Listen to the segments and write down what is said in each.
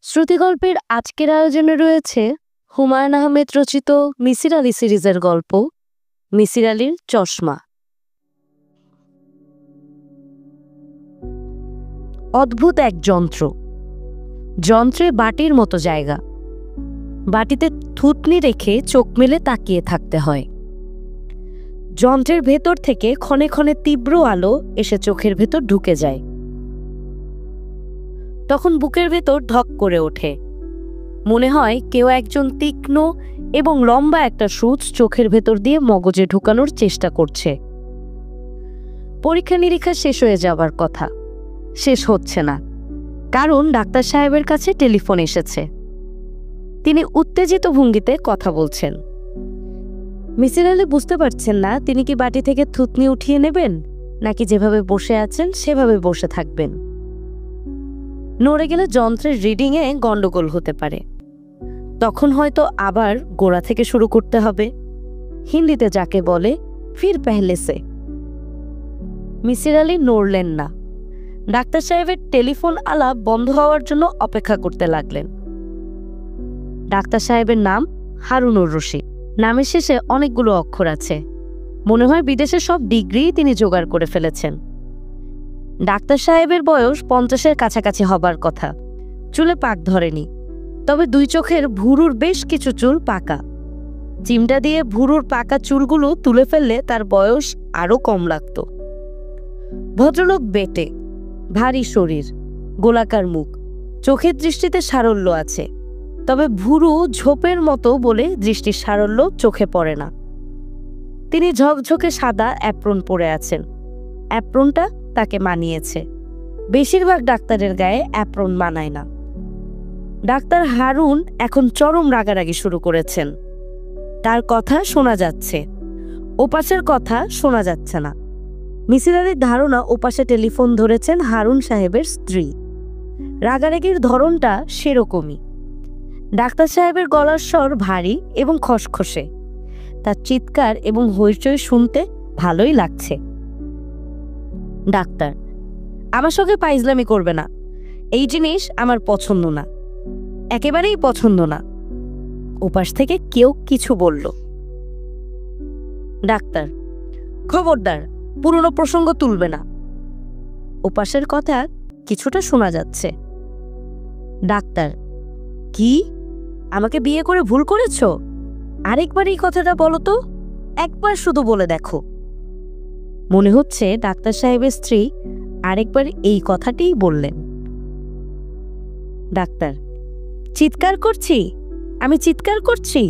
শ্রুতিগল্পের আজকের আয়োজনে রয়েছে হুমায়ুন আহমেদ রচিত মিসির আলি সিরিজের গল্প মিসির আলির চশমা। অদ্ভুত এক যন্ত্রে বাটির মতো জায়গা। বাটিতে থুতনি রেখে চোখ মেলে তাকিয়ে থাকতে হয়। যন্ত্রের ভেতর থেকে ক্ষণে ক্ষণে তীব্র আলো এসে চোখের ভেতর ঢুকে যায়। তখন বুকের ভেতর ধক করে ওঠে। মনে হয় কেউ একজন তীক্ষ্ণ এবং লম্বা একটা সূচ চোখের ভেতর দিয়ে মগজে ঢুকানোর চেষ্টা করছে। পরীক্ষা নিরীক্ষা শেষ হয়ে যাবার কথা, শেষ হচ্ছে না, কারণ ডাক্তার সাহেবের কাছে টেলিফোন এসেছে। তিনি উত্তেজিত ভঙ্গিতে কথা বলছেন। মিসির আলি বুঝতে পারছেন না তিনি কি বাটি থেকে থুতনি উঠিয়ে নেবেন নাকি যেভাবে বসে আছেন সেভাবে বসে থাকবেন। নড়ে গেলে যন্ত্রের রিডিংয়ে গন্ডগোল হতে পারে। তখন হয়তো আবার গোড়া থেকে শুরু করতে হবে, হিন্দিতে যাকে বলে ফির পেহলে সে। মিসির আলি নড়লেন না। ডাক্তার সাহেবের টেলিফোন আলাপ বন্ধ হওয়ার জন্য অপেক্ষা করতে লাগলেন। ডাক্তার সাহেবের নাম হারুনুর রশিদ। নামের শেষে অনেকগুলো অক্ষর আছে। মনে হয় বিদেশে সব ডিগ্রি তিনি জোগাড় করে ফেলেছেন। ডাক্তার সাহেবের বয়স 50-এর কাছাকাছি হবার কথা। চুলে পাক ধরেনি, তবে দুই চোখের ভুরুর বেশ কিছু চুল পাকা। চিমটা দিয়ে ভুরুর পাকা চুলগুলো তুলে ফেললে তার বয়স আরও কম লাগত। ভদ্রলোক বেটে, ভারী শরীর, গোলাকার মুখ, চোখের দৃষ্টিতে সারল্য আছে, তবে ভুরু ঝোপের মতো বলে দৃষ্টির সারল্য চোখে পড়ে না। তিনি ঝকঝকে সাদা অ্যাপ্রন পরে আছেন। অ্যাপ্রনটা তাকে মানিয়েছে। বেশিরভাগ ডাক্তারের গায়ে অ্যাপ্রন মানায় না। ডাক্তার হারুন এখন চরম রাগারাগি শুরু করেছেন। তার কথা শোনা যাচ্ছে, ওপাশের কথা শোনা যাচ্ছে না। মিসির আলির ধারণা ওপাশে টেলিফোন ধরেছেন হারুন সাহেবের স্ত্রী। রাগারাগির ধরনটা সেরকমই। ডাক্তার সাহেবের গলার স্বর ভারী এবং খসখসে। তার চিৎকার এবং হইচই শুনতে ভালোই লাগছে। ডাক্তার, আমার সঙ্গে পাইজলামি করবে না। এই জিনিস আমার পছন্দ না, একেবারেই পছন্দ না। ওপাশ থেকে কেউ কিছু বলল। ডাক্তার, খবরদার, পুরনো প্রসঙ্গ তুলবে না। ওপাশের কথা কিছুটা শোনা যাচ্ছে। ডাক্তার, কি আমাকে বিয়ে করে ভুল করেছ? আরেকবার এই কথাটা বলো তো, একবার শুধু বলে দেখো। মনে হচ্ছে ডাক্তার সাহেবের স্ত্রী আরেকবার এই কথাটিই বললেন। ডাক্তার, চিৎকার করছি? আমি চিৎকার করছি?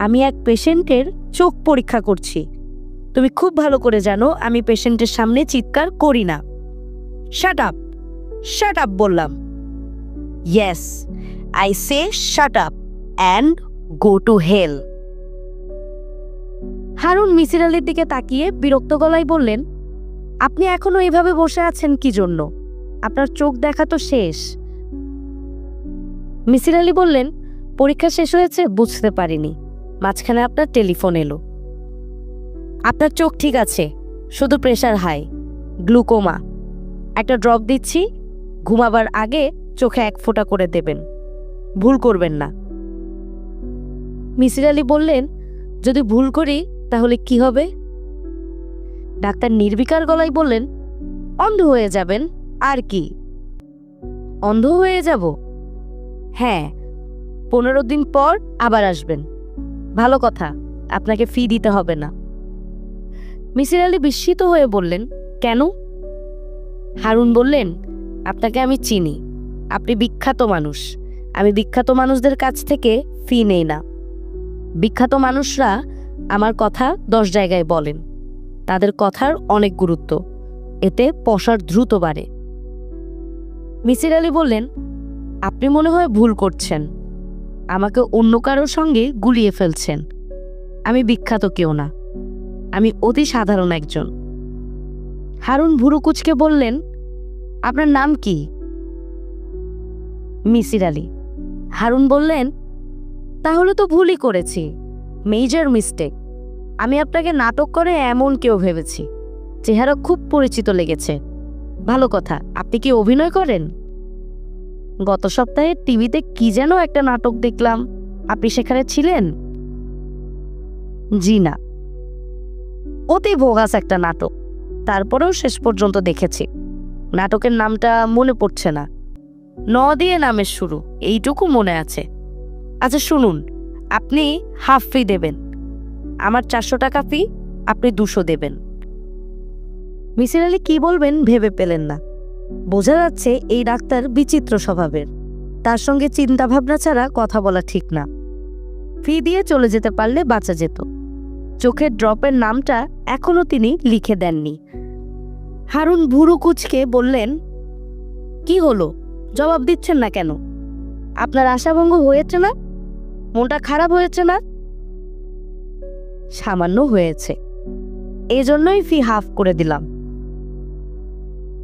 আমি এক পেশেন্টের চোখ পরীক্ষা করছি। তুমি খুব ভালো করে জানো আমি পেশেন্টের সামনে চিৎকার করি না। শাট আপ, শাট আপ বললাম। Yes, I say shut up and go to hell. Harun Misir আলির দিকে তাকিয়ে বিরক্ত গলায় বললেন, আপনি এখনো এইভাবে বসে আছেন কি জন্য? আপনার চোখ দেখা তো শেষ। মিসির আলি বললেন, পরীক্ষা শেষ হয়েছে বুঝতে পারিনি, মাঝখানে আপনার টেলিফোন এলো। আপনার চোখ ঠিক আছে, শুধু প্রেশার হাই, গ্লুকোমা। একটা ড্রপ দিচ্ছি, ঘুমাবার আগে চোখে 1 ফোঁটা করে দেবেন, ভুল করবেন না। মিসির আলি বললেন, যদি ভুল করি তাহলে কি হবে? ডাক্তার নির্বিকার গলায় বললেন, অন্ধ হয়ে যাবেন, আর কি। অন্ধ হয়ে যাব? হ্যাঁ, 15 দিন পর আবার আসবেন। ভালো কথা, আপনাকে ফি দিতে হবে না। মিসির আলি বিস্মিত হয়ে বললেন, কেন? হারুন বললেন, আপনাকে আমি চিনি, আপনি বিখ্যাত মানুষ। আমি বিখ্যাত মানুষদের কাছ থেকে ফি নেই না। বিখ্যাত মানুষরা আমার কথা 10 জায়গায় বলেন। তাদের কথার অনেক গুরুত্ব, এতে পসার দ্রুত বাড়ে। মিসির আলি বললেন, আপনি মনে হয় ভুল করছেন, আমাকে অন্য কারোর সঙ্গে গুলিয়ে ফেলছেন। আমি বিখ্যাত কেউ না, আমি অতি সাধারণ একজন। হারুন ভুরু কুঁচকে বললেন, আপনার নাম কি? মিসির আলি। হারুন বললেন, তাহলে তো ভুলই করেছি, মেজর মিস্টেক। আমি আপনাকে নাটক করে এমন কেউ ভেবেছি। চেহারা খুব পরিচিত লেগেছে। ভালো কথা, আপনি কি অভিনয় করেন? গত সপ্তাহে টিভিতে কি যেন একটা নাটক দেখলাম, আপনি সেখানে ছিলেন? জি না। অতি ভোগাস একটা নাটক, তারপরেও শেষ পর্যন্ত দেখেছি। নাটকের নামটা মনে পড়ছে না, ন দিয়ে নামের শুরু, এইটুকু মনে আছে। আচ্ছা শুনুন, আপনি হাফ ফি দেবেন। আমার 400 টাকা ফি, আপনি 200 দেবেন। মিসির আলী কি বলবেন ভেবে পেলেন না। বোঝা যাচ্ছে এই ডাক্তার বিচিত্র স্বভাবের, তার সঙ্গে চিন্তা ভাবনা ছাড়া কথা বলা ঠিক না। ফি দিয়ে চলে যেতে পারলে বাঁচা যেত। চোখের ড্রপের নামটা এখনো তিনি লিখে দেননি। হারুন ভুরু কুচকে বললেন, কি হলো, জবাব দিচ্ছেন না কেন? আপনার আশাভঙ্গ হয়েছে না? মনটা খারাপ হয়েছে না? সামান্য হয়েছে, এজন্যই ফি হাফ করে দিলাম।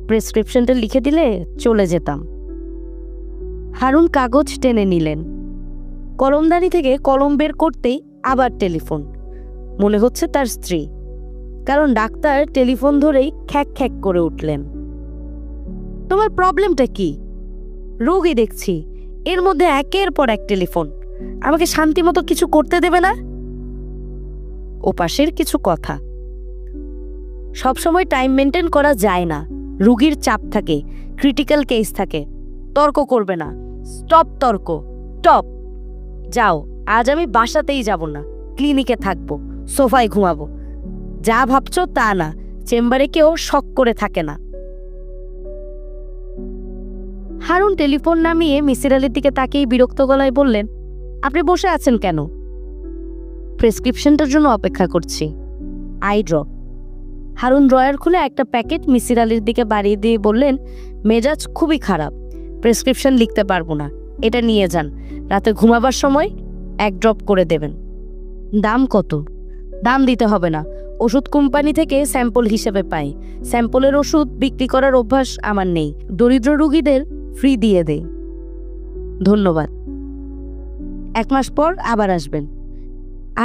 প্রেসক্রিপশনটা লিখে দিলে চলে যেতাম। হারুন কাগজ টেনে নিলেন। কলমদানি থেকে কলম বের করতেই আবার টেলিফোন। মনে হচ্ছে তার স্ত্রী, কারণ ডাক্তার টেলিফোন ধরেই খ্যাক খ্যাক করে উঠলেন। তোমার প্রবলেমটা কি? রোগী দেখছি, এর মধ্যে একের পর এক টেলিফোন। আমাকে শান্তি মতো কিছু করতে দেবে না? ওপাশের কিছু কথা। সবসময় টাইম মেনটেন করা যায় না, রুগীর চাপ থাকে, ক্রিটিক্যাল কেস থাকে। তর্ক করবে না, স্টপ তর্ক, স্টপ। যাও, আজ আমি বাসাতেই যাব না, ক্লিনিকে থাকবো, সোফায় ঘুমাবো। যা ভাবছ তা না, চেম্বারে কেউ শক করে থাকে না। হারুন টেলিফোন নামিয়ে মিসির আলীর দিকে তাকিয়ে বিরক্ত গলায় বললেন, আপনি বসে আছেন কেন? প্রেসক্রিপশনটার জন্য অপেক্ষা করছি। I drop. হারুন ড্রয়ার খুলে একটা প্যাকেট মিসির আলীর দিকে বাড়িয়ে দিয়ে বললেন, মেজাজ খুবই খারাপ, প্রেসক্রিপশন লিখতে পারবো না, এটা নিয়ে যান, রাতে ঘুমাবার সময় 1 ড্রপ করে দেবেন। দাম কত? দাম দিতে হবে না, ওষুধ কোম্পানি থেকে স্যাম্পল হিসেবে পাই। স্যাম্পলের ওষুধ বিক্রি করার অভ্যাস আমার নেই, দরিদ্র রোগীদের ফ্রি দিয়ে দেই। ধন্যবাদ। 1 মাস পর আবার আসবেন।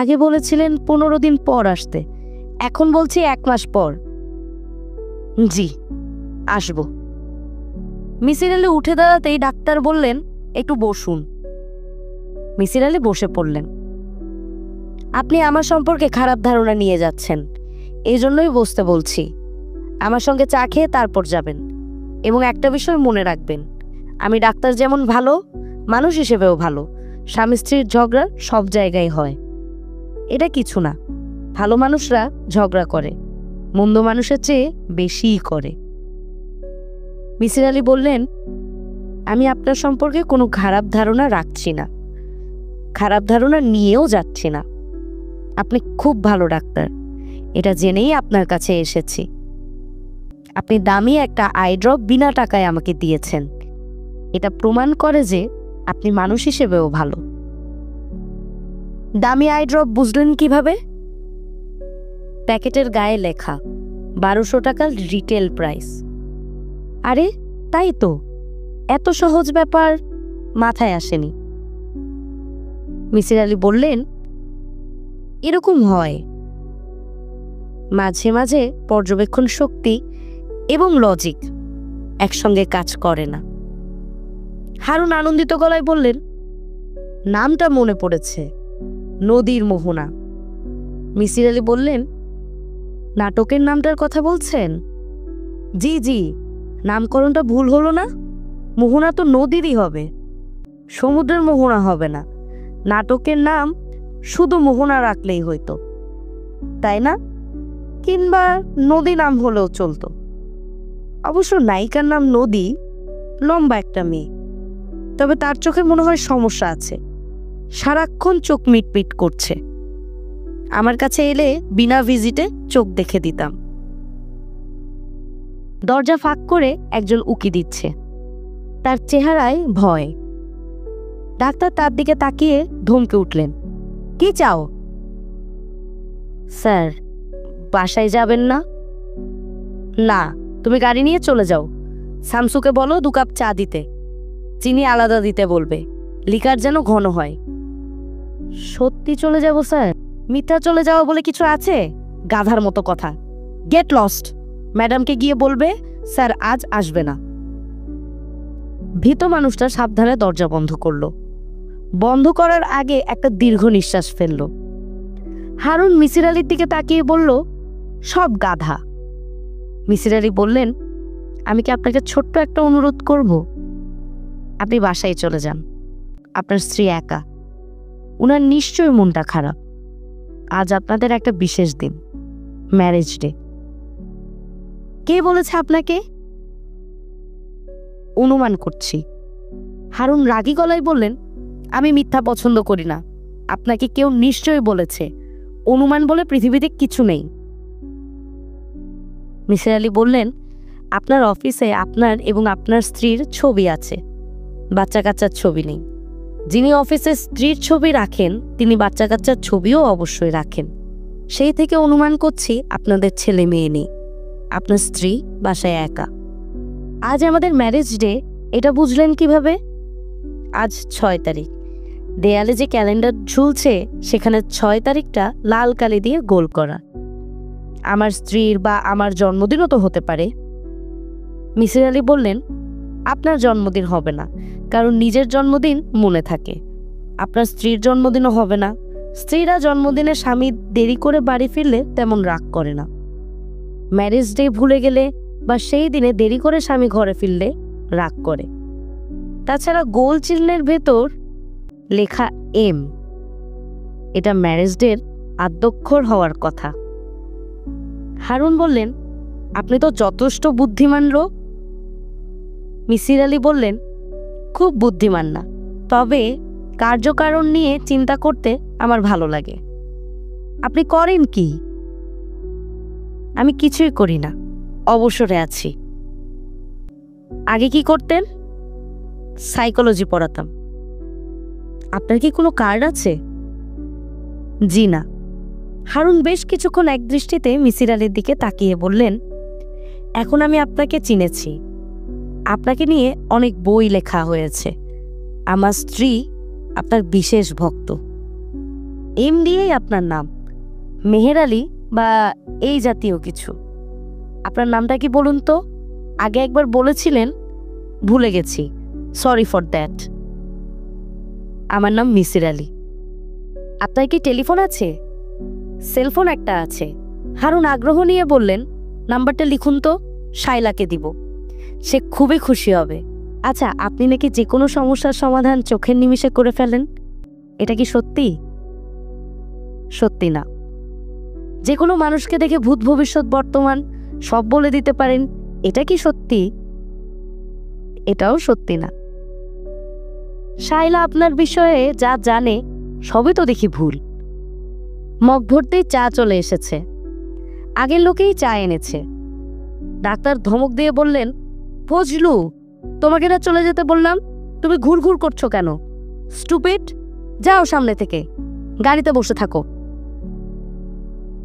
আগে বলেছিলেন 15 দিন পর আসতে, এখন বলছি 1 মাস পর। জি, আসব। মিসির আলী উঠে দাঁড়াতেই ডাক্তার বললেন, একটু বসুন। মিসির আলী বসে পড়লেন। আপনি আমার সম্পর্কে খারাপ ধারণা নিয়ে যাচ্ছেন, এই জন্যই বসতে বলছি। আমার সঙ্গে চা খেয়ে তারপর যাবেন। এবং একটা বিষয় মনে রাখবেন, আমি ডাক্তার যেমন ভালো, মানুষ হিসেবেও ভালো। স্বামী স্ত্রীর ঝগড়া সব জায়গায় হয়, এটা কিছু না। ভালো মানুষরা ঝগড়া করে, মন্দ মানুষের চেয়ে বেশিই করে। মিসির আলী বললেন, আমি আপনার সম্পর্কে কোনো খারাপ ধারণা রাখছি না, খারাপ ধারণা নিয়েও যাচ্ছি না। আপনি খুব ভালো ডাক্তার, এটা জেনেই আপনার কাছে এসেছি। আপনি দামি একটা আই ড্রপ বিনা টাকায় আমাকে দিয়েছেন, এটা প্রমাণ করে যে আপনি মানুষ হিসেবেও ভালো। দামি আই ড্রপ বুঝলেন কিভাবে? প্যাকেটের গায়ে লেখা 1200 টাকার রিটেল প্রাইস। আরে তাই তো, এত সহজ ব্যাপার মাথায় আসেনি। মিসির আলী বললেন, এরকম হয় মাঝে মাঝে, পর্যবেক্ষণ শক্তি এবং লজিক একসঙ্গে কাজ করে না। হারুন আনন্দিত গলায় বললেন, নামটা মনে পড়েছে, নদীর মোহনা। মিসির আলী বললেন, নাটকের নামটার কথা বলছেন? জি জি, নামকরণটা ভুল হলো না? মোহনা তো নদীরই হবে, সমুদ্রের মোহনা হবে না। নাটকের নাম শুধু মোহনা রাখলেই হইতো, তাই না? কিংবা নদী নাম হলেও চলতো। অবশ্য নায়িকার নাম নদী, লম্বা একটা মেয়ে, তবে তার চোখে মনে হয় সমস্যা আছে, সারাক্ষণ চোখ মিটমিট করছে। আমার কাছে এলে বিনা ভিজিটে চোখ দেখে দিতাম। দরজা ফাঁক করে একজন উকি দিচ্ছে, তার চেহারায় ভয়। ডাক্তার তার দিকে তাকিয়ে ধমকে উঠলেন, কি চাও? স্যার, বাসায় যাবেন না? না, তুমি গাড়ি নিয়ে চলে যাও। শামসুকে বলো 2 কাপ চা দিতে, চিনি আলাদা দিতে বলবে, লিকার যেন ঘন হয়। সত্যি চলে যাব স্যার? মিথ্যা চলে যাওয়া বলে কিছু আছে? গাধার মতো কথা। Get lost. ম্যাডামকে গিয়ে বলবে স্যার আজ আসবে না। ভীত মানুষটা সাবধানে দরজা বন্ধ করলো। বন্ধ করার আগে একটা দীর্ঘ নিঃশ্বাস ফেলল। হারুন মিসির আলীর দিকে তাকিয়ে বলল, সব গাধা। মিসির আলী বললেন, আমি কি আপনাকে ছোট্ট একটা অনুরোধ করব? আপনি বাসায় চলে যান। আপনার স্ত্রী একা, উনার নিশ্চয়ই মনটা খারাপ। আজ আপনাদের একটা বিশেষ দিন, ম্যারেজ ডে। কে বলেছে আপনাকে? অনুমান করছি। হারুন রাগী গলায় বললেন, আমি মিথ্যা পছন্দ করি না। আপনাকে কেউ নিশ্চয়ই বলেছে। অনুমান বলে পৃথিবীতে কিছু নেই। মিসির আলী বললেন, আপনার অফিসে আপনার এবং আপনার স্ত্রীর ছবি আছে, বাচ্চা কাচ্চার ছবি নেই। যিনি অফিসে স্ত্রীর ছবি রাখেন তিনি বাচ্চা কাচ্চার ছবিও অবশ্যই রাখেন। সেই থেকে অনুমান করছি আপনাদের ছেলে মেয়ে নেই, আপনার স্ত্রী বাসায় একা। আজ আমাদের ম্যারেজ ডে, এটা বুঝলেন কিভাবে? আজ 6 তারিখ। দেয়ালে যে ক্যালেন্ডার ঝুলছে সেখানে 6 তারিখটা লাল কালি দিয়ে গোল করা। আমার স্ত্রীর বা আমার জন্মদিনও তো হতে পারে। মিসির আলী বললেন, আপনার জন্মদিন হবে না, কারণ নিজের জন্মদিন মনে থাকে। আপনার স্ত্রীর জন্মদিনও হবে না। স্ত্রীরা জন্মদিনে স্বামী দেরি করে বাড়ি ফিরলে তেমন রাগ করে না। ম্যারেজ ডে ভুলে গেলে বা সেই দিনে দেরি করে স্বামী ঘরে ফিরলে রাগ করে। তাছাড়া গোল চিহ্নের ভেতর লেখা এম, এটা ম্যারেজ ডের আদ্যক্ষর হওয়ার কথা। হারুন বললেন, আপনি তো যথেষ্ট বুদ্ধিমান লোক। মিসির আলী বললেন, খুব বুদ্ধিমান না, তবে কার্যকারণ নিয়ে চিন্তা করতে আমার ভালো লাগে। আপনি করেন কি? আমি কিছুই করি না, অবসরে আছি। আগে কি করতেন? সাইকোলজি পড়াতাম। আপনার কি কোনো কার্ড আছে? জি না। হারুন বেশ কিছুক্ষণ একদৃষ্টিতে মিসির আলীর দিকে তাকিয়ে বললেন, এখন আমি আপনাকে চিনেছি। আপনাকে নিয়ে অনেক বই লেখা হয়েছে। আমার স্ত্রী আপনার বিশেষ ভক্ত। এম দিয়েই আপনার নাম, মেহের আলী বা এই জাতীয় কিছু। আপনার নামটা কি বলুন তো? আগে একবার বলেছিলেন, ভুলে গেছি, সরি ফর দ্যাট। আমার নাম মিসির আলী। আপনার কি টেলিফোন আছে? সেলফোন একটা আছে। হারুন আগ্রহ নিয়ে বললেন, নাম্বারটা লিখুন তো, শাইলাকে দিব, সে খুবই খুশি হবে। আচ্ছা, আপনি নাকি যে কোনো সমস্যার সমাধান চোখের নিমিষে করে ফেলেন, এটা কি সত্যি? সত্যি না। যে কোনো মানুষকে দেখে ভূত ভবিষ্যৎ বর্তমান সব বলে দিতে পারেন, এটা কি সত্যি? এটাও সত্যি না। শাইলা আপনার বিষয়ে যা জানে সবই তো দেখি ভুল। মগ ভর্তি চা চলে এসেছে। আগের লোকেই চা এনেছে। ডাক্তার ধমক দিয়ে বললেন, ফজলু, তোমাকে না চলে যেতে বললাম, তুমি ঘুরঘুর করছো কেন? স্টুপিড, যাও সামনে থেকে, গাড়িতে বসে থাকো।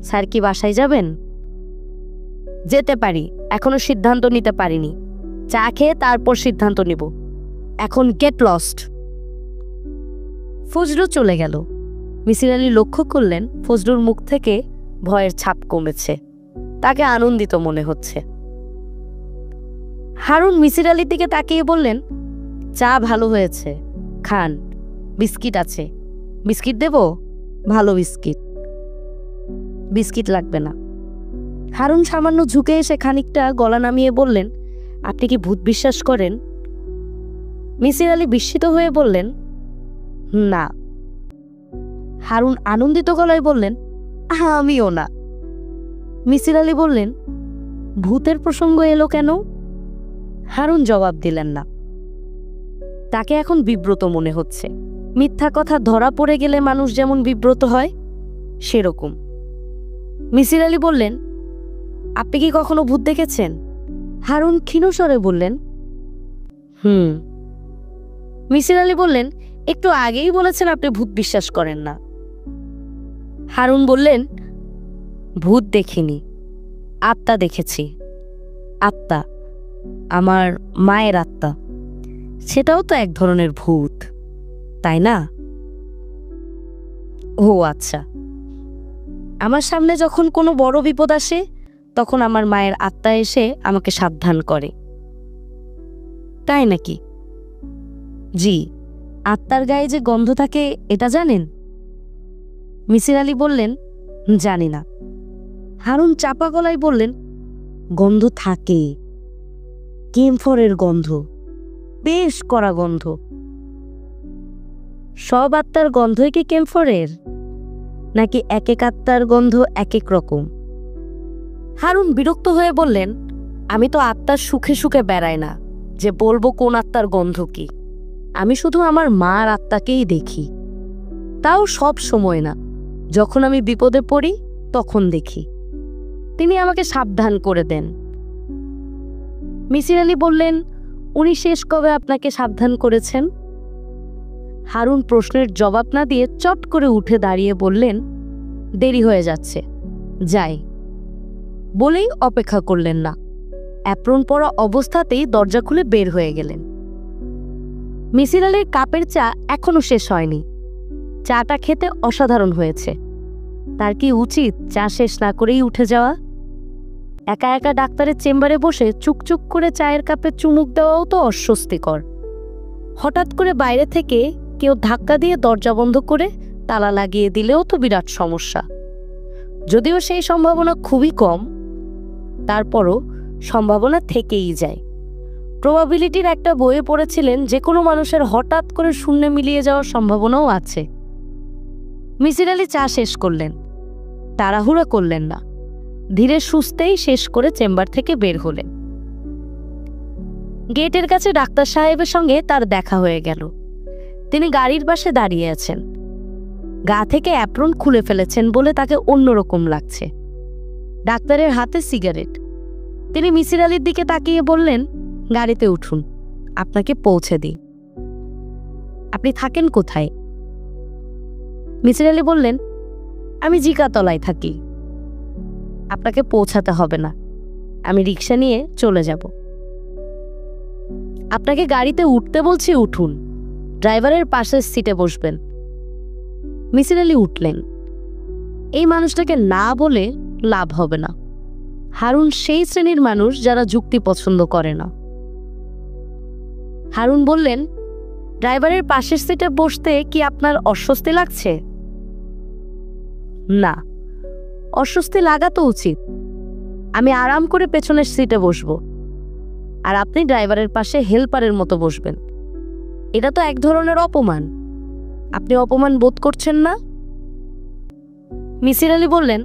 স্যার কি বাসায় যাবেন? যেতে পারি, এখনো সিদ্ধান্ত নিতে পারিনি। চা খেয়ে তারপর সিদ্ধান্ত নিব। এখন গেট লস্ট। ফজলু চলে গেল। মিসির আলী লক্ষ্য করলেন ফজলুর মুখ থেকে ভয়ের ছাপ কমেছে, তাকে আনন্দিত মনে হচ্ছে। হারুন মিসির আলীর দিকে তাকিয়ে বললেন, চা ভালো হয়েছে, খান, বিস্কিট আছে। বিস্কিট দেব? ভালো বিস্কিট। বিস্কিট লাগবে না। হারুন সামান্য ঝুঁকে এসে খানিকটা গলা নামিয়ে বললেন, আপনি কি ভূত বিশ্বাস করেন? মিসির আলী বিস্মিত হয়ে বললেন, না। হারুন আনন্দিত গলায় বললেন, আমিও না। মিসির আলী বললেন, ভূতের প্রসঙ্গ এলো কেন? হারুন জবাব দিলেন না। তাকে এখন বিব্রত মনে হচ্ছে। মিথ্যা কথা ধরা পড়ে গেলে মানুষ যেমন বিব্রত হয়, সেরকম। মিসির আলী বললেন, আপনি কি কখনো ভূত দেখেছেন? হারুন ক্ষীণস্বরে বললেন, মিসির আলী বললেন, একটু আগেই বলেছেন আপনি ভূত বিশ্বাস করেন না। হারুন বললেন, ভূত দেখিনি, আত্মা দেখেছি। আত্মা? আমার মায়ের আত্মা। সেটাও তো এক ধরনের ভূত, তাই না? ও আচ্ছা। আমার সামনে যখন কোনো বড় বিপদ আসে তখন আমার মায়ের আত্মা এসে আমাকে সাবধান করে। তাই নাকি? জি, আত্মার গায়ে যে গন্ধ থাকে এটা জানেন? মিসির আলী বললেন, জানি না। হারুন চাপা গলায় বললেন, গন্ধ থাকে, কেমফরের গন্ধ, বেশ কড়া গন্ধ। সব আত্মার গন্ধই কি কেমফরের, নাকি এক এক আত্মার গন্ধ এক এক রকম? হারুন বিরক্ত হয়ে বললেন, আমি তো আত্মার সুখে সুখে বেড়াই না যে বলবো কোন আত্মার গন্ধ কি। আমি শুধু আমার মার আত্মাকেই দেখি, তাও সব সময় না, যখন আমি বিপদে পড়ি তখন দেখি। তিনি আমাকে সাবধান করে দেন। মিসির আলী বললেন, উনি শেষ কবে আপনাকে সাবধান করেছেন? হারুন প্রশ্নের জবাব না দিয়ে চট করে উঠে দাঁড়িয়ে বললেন, দেরি হয়ে যাচ্ছে, যাই। বলেই অপেক্ষা করলেন না, অ্যাপ্রন পরা অবস্থাতেই দরজা খুলে বের হয়ে গেলেন। মিসির আলীর কাপের চা এখনো শেষ হয়নি। চাটা খেতে অসাধারণ হয়েছে। তার কি উচিত চা শেষ না করেই উঠে যাওয়া? একা একা ডাক্তারের চেম্বারে বসে চুকচুক করে চায়ের কাপে চুমুক দেওয়াও তো অস্বস্তিকর। হঠাৎ করে বাইরে থেকে কেউ ধাক্কা দিয়ে দরজা বন্ধ করে তালা লাগিয়ে দিলেও তো বিরাট সমস্যা। যদিও সেই সম্ভাবনা খুবই কম, তারপরও সম্ভাবনা থেকেই যায়। প্রবাবিলিটির একটা বইয়ে পড়েছিলেন যে কোনো মানুষের হঠাৎ করে শূন্যে মিলিয়ে যাওয়ার সম্ভাবনাও আছে। মিসির আলী চা শেষ করলেন, তাড়াহুড়া করলেন না, ধীরে সুস্থেই শেষ করে চেম্বার থেকে বের হলেন। গেটের কাছে ডাক্তার সাহেবের সঙ্গে তার দেখা হয়ে গেল। তিনি গাড়ির পাশে দাঁড়িয়ে আছেন। গা থেকে অ্যাপ্রন খুলে ফেলেছেন বলে তাকে অন্যরকম লাগছে। ডাক্তারের হাতে সিগারেট। তিনি মিসির আলীর দিকে তাকিয়ে বললেন, গাড়িতে উঠুন, আপনাকে পৌঁছে দিই। আপনি থাকেন কোথায়? মিসির আলী বললেন, আমি জিকাতলায় থাকি। আপনাকে পৌঁছাতে হবে না, আমি রিক্সা নিয়ে চলে যাব। আপনাকে গাড়িতে উঠতে বলছি, উঠুন, ড্রাইভারের পাশের সিটে বসবেন। মিসির আলী উঠলেন। এই মানুষটাকে না বলে লাভ হবে না। হারুন সেই শ্রেণীর মানুষ যারা যুক্তি পছন্দ করে না। হারুন বললেন, ড্রাইভারের পাশের সিটে বসতে কি আপনার অস্বস্তি লাগছে? না, অস্বস্তি লাগা তো উচিত। আমি আরাম করে পেছনের সিটে বসব, আর আপনি ড্রাইভারের পাশে হেল্পারের মতো বসবেন। এটা তো এক ধরনের অপমান। আপনি অপমান বোধ করছেন না? মিসির আলী বললেন,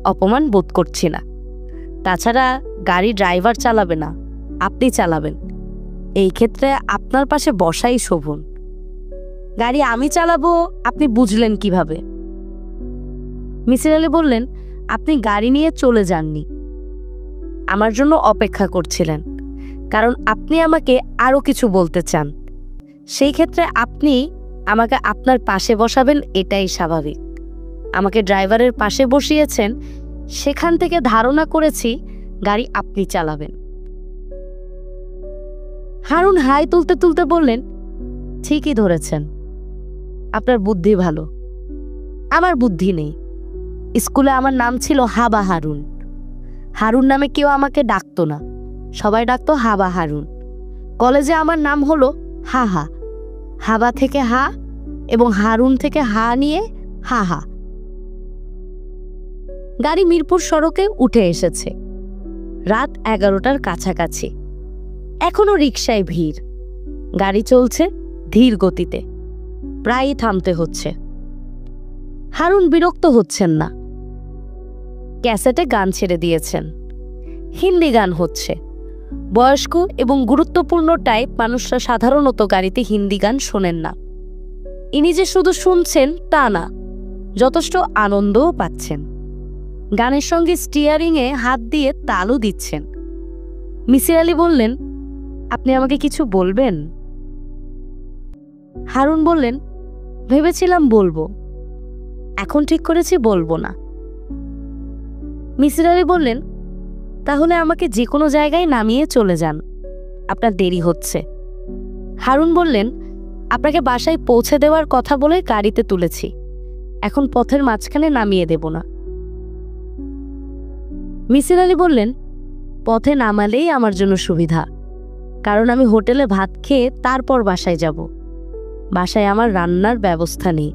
অপমান বোধ করছি না। তাছাড়া গাড়ি ড্রাইভার চালাবে না, আপনি চালাবেন। এই ক্ষেত্রে আপনার পাশে বসাই শোভন। গাড়ি আমি চালাবো আপনি বুঝলেন কিভাবে? মিসির আলী বললেন, আপনি গাড়ি নিয়ে চলে যাননি, আমার জন্য অপেক্ষা করছিলেন, কারণ আপনি আমাকে আরও কিছু বলতে চান। সেই ক্ষেত্রে আপনি আমাকে আপনার পাশে বসাবেন, এটাই স্বাভাবিক। আমাকে ড্রাইভারের পাশে বসিয়েছেন, সেখান থেকে ধারণা করেছি গাড়ি আপনি চালাবেন। হারুন হাই তুলতে তুলতে বললেন, ঠিকই ধরেছেন, আপনার বুদ্ধি ভালো। আমার বুদ্ধি নেই। স্কুলে আমার নাম ছিল হাবা হারুন। হারুন নামে কেউ আমাকে ডাকতো না, সবাই ডাকতো হাবা হারুন। কলেজে আমার নাম হলো হাহা। হাবা থেকে হা এবং হারুন থেকে হা নিয়ে হাহা। গাড়ি মিরপুর সড়কে উঠে এসেছে। রাত 11টার কাছাকাছি। এখনো রিকশায় ভিড়। গাড়ি চলছে ধীর গতিতে, প্রায়ই থামতে হচ্ছে। হারুন বিরক্ত হচ্ছেন না। ক্যাসেটে গান ছেড়ে দিয়েছেন, হিন্দি গান হচ্ছে। বয়স্ক এবং গুরুত্বপূর্ণ টাইপ মানুষরা সাধারণত গাড়িতে হিন্দি গান শোনেন না। ইনি যে শুধু শুনছেন তা না, যথেষ্ট আনন্দও পাচ্ছেন। গানের সঙ্গে স্টিয়ারিংয়ে হাত দিয়ে তালও দিচ্ছেন। মিসির আলী বললেন, আপনি আমাকে কিছু বলবেন? হারুন বললেন, ভেবেছিলাম বলবো, এখন ঠিক করেছি বলবো না। মিসির আলী বললেন, তাহলে আমাকে যে কোনো জায়গায় নামিয়ে চলে যান, আপনার দেরি হচ্ছে। হারুন বললেন, আপনাকে বাসায় পৌঁছে দেওয়ার কথা বলে গাড়িতে তুলেছি, এখন পথের মাঝখানে নামিয়ে দেব না। মিসির আলী বললেন, পথে নামালেই আমার জন্য সুবিধা, কারণ আমি হোটেলে ভাত খেয়ে তারপর বাসায় যাব। বাসায় আমার রান্নার ব্যবস্থা নেই।